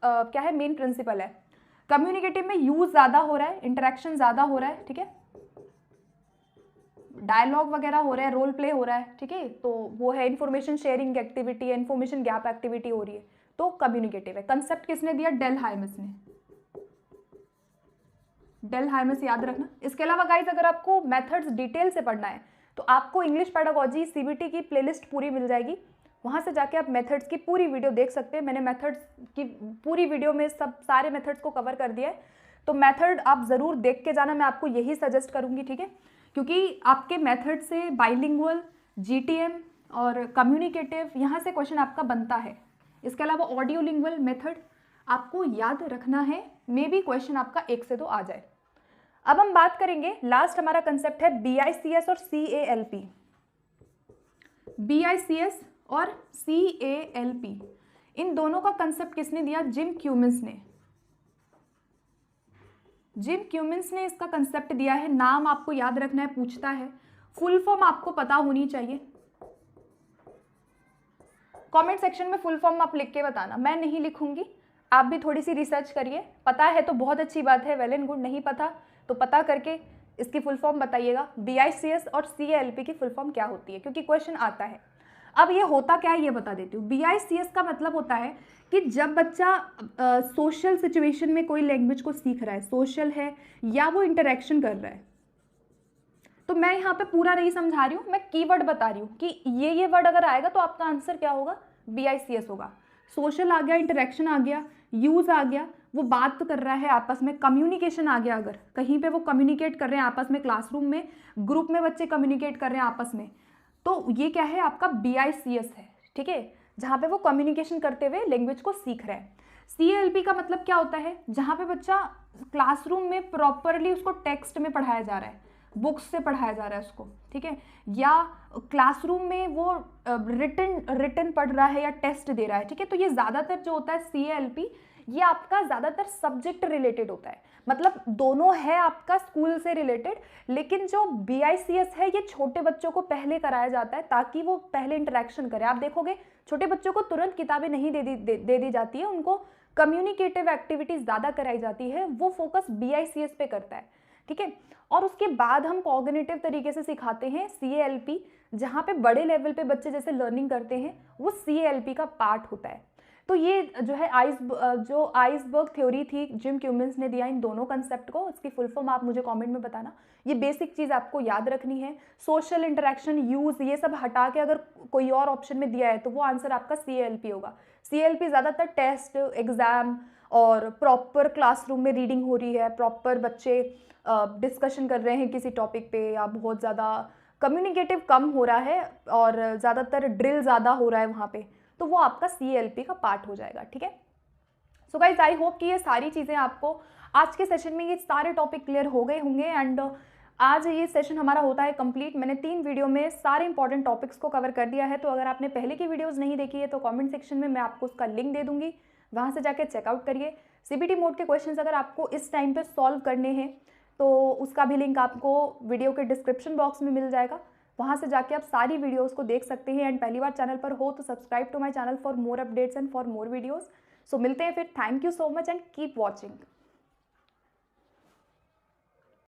क्या है, मेन प्रिंसिपल है। कम्युनिकेटिव में यूज ज़्यादा हो रहा है, इंटरेक्शन ज़्यादा हो रहा है, ठीक है, डायलॉग वगैरह हो रहा है, रोल प्ले हो रहा है, ठीक है। तो वो है information sharing activity, information gap activity हो रही है, तो कम्युनिकेटिव है। कंसेप्ट किसने दिया? डेल हार्मस ने। डेल हार्मस याद रखना। इसके अलावा गाइज अगर आपको मेथड्स डिटेल से पढ़ना है तो आपको इंग्लिश पेडागोजी सीबीटी की प्लेलिस्ट पूरी मिल जाएगी, वहाँ से जाके आप मेथड्स की पूरी वीडियो देख सकते हैं। मैंने मेथड्स की पूरी वीडियो में सब सारे मेथड्स को कवर कर दिया है, तो मेथड आप ज़रूर देख के जाना, मैं आपको यही सजेस्ट करूँगी, ठीक है। क्योंकि आपके मेथड से बाइलिंगुअल, जीटीएम और कम्युनिकेटिव यहाँ से क्वेश्चन आपका बनता है। इसके अलावा ऑडियो लिंगुअल मेथड आपको याद रखना है, मे बी क्वेश्चन आपका 1 से 2 आ जाए। अब हम बात करेंगे, लास्ट हमारा कंसेप्ट है BICS और CALP। BICS और CALP, इन दोनों का कंसेप्ट किसने दिया? जिम क्यूमिंस ने। जिम क्यूमिंस ने इसका कंसेप्ट दिया है। नाम आपको याद रखना है, पूछता है। फुल फॉर्म आपको पता होनी चाहिए। कमेंट सेक्शन में फुल फॉर्म आप लिख के बताना, मैं नहीं लिखूंगी, आप भी थोड़ी सी रिसर्च करिए। पता है तो बहुत अच्छी बात है, वेल एंड गुड। नहीं पता तो पता करके इसकी फुल फॉर्म बताइएगा। BICS और CALP की फुल फॉर्म क्या होती है, क्योंकि क्वेश्चन आता है। अब ये होता क्या है ये बता देती हूँ। BICS का मतलब होता है कि जब बच्चा सोशल सिचुएशन में कोई लैंग्वेज को सीख रहा है, सोशल है या वो इंटरेक्शन कर रहा है, तो मैं यहाँ पे पूरा नहीं समझा रही हूँ, मैं कीवर्ड बता रही हूँ कि ये वर्ड अगर आएगा तो आपका आंसर क्या होगा? BICS होगा। सोशल आ गया, इंटरेक्शन आ गया, यूज आ गया, वो बात कर रहा है आपस में, कम्युनिकेशन आ गया, अगर कहीं पे वो कम्युनिकेट कर रहे हैं आपस में, क्लासरूम में, ग्रुप में बच्चे कम्युनिकेट कर रहे हैं आपस में, तो ये क्या है? आपका BICS है, ठीक है, जहाँ पे वो कम्युनिकेशन करते हुए लैंग्वेज को सीख रहे हैं। CALP का मतलब क्या होता है? जहाँ पे बच्चा क्लासरूम में प्रॉपरली उसको टेक्स्ट में पढ़ाया जा रहा है, बुक्स से पढ़ाया जा रहा है उसको, ठीक है, या क्लासरूम में वो रिटन पढ़ रहा है या टेस्ट दे रहा है, ठीक है। तो ये ज़्यादातर जो होता है CALP, ये आपका ज़्यादातर सब्जेक्ट रिलेटेड होता है, मतलब दोनों है आपका स्कूल से रिलेटेड। लेकिन जो BICS है ये छोटे बच्चों को पहले कराया जाता है ताकि वो पहले इंटरेक्शन करें। आप देखोगे छोटे बच्चों को तुरंत किताबें नहीं दे दी जाती है, उनको कम्युनिकेटिव एक्टिविटीज़ ज़्यादा कराई जाती है, वो फोकस BICS पे करता है, ठीक है। और उसके बाद हम कॉग्निटिव तरीके से सिखाते हैं CALP, जहाँ पे बड़े लेवल पे बच्चे जैसे लर्निंग करते हैं, वो CALP का पार्ट होता है। तो ये जो है आइसबर्ग थ्योरी थी, जिम क्यूमिंस ने दिया इन दोनों कंसेप्ट को। इसकी फुल फॉर्म आप मुझे कमेंट में बताना। ये बेसिक चीज़ आपको याद रखनी है। सोशल इंटरेक्शन, यूज़, ये सब हटा के अगर कोई और ऑप्शन में दिया है तो वो आंसर आपका CALP होगा। CALP ज़्यादातर टेस्ट, एग्जाम और प्रॉपर क्लासरूम में रीडिंग हो रही है, प्रॉपर बच्चे डिस्कशन कर रहे हैं किसी टॉपिक पे, या बहुत ज़्यादा कम्युनिकेटिव कम हो रहा है और ज़्यादातर ड्रिल ज़्यादा हो रहा है वहाँ पे, तो वो आपका CALP का पार्ट हो जाएगा, ठीक है। सो गाइज आई होप कि ये सारी चीज़ें आपको आज के सेशन में ये सारे टॉपिक क्लियर हो गए होंगे। एंड आज ये सेशन हमारा होता है कंप्लीट। मैंने 3 वीडियो में सारे इंपॉर्टेंट टॉपिक्स को कवर कर दिया है। तो अगर आपने पहले की वीडियोस नहीं देखी है तो कमेंट सेक्शन में मैं आपको उसका लिंक दे दूंगी, वहाँ से जाके चेकआउट करिए। CBT मोड के क्वेश्चंस अगर आपको इस टाइम पे सॉल्व करने हैं तो उसका भी लिंक आपको वीडियो के डिस्क्रिप्शन बॉक्स में मिल जाएगा, वहाँ से जाके आप सारी वीडियोज़ को देख सकते हैं। एंड पहली बार चैनल पर हो तो subscribe to my channel for more updates and for more videos. So मिलते हैं फिर। Thank you so much and keep watching.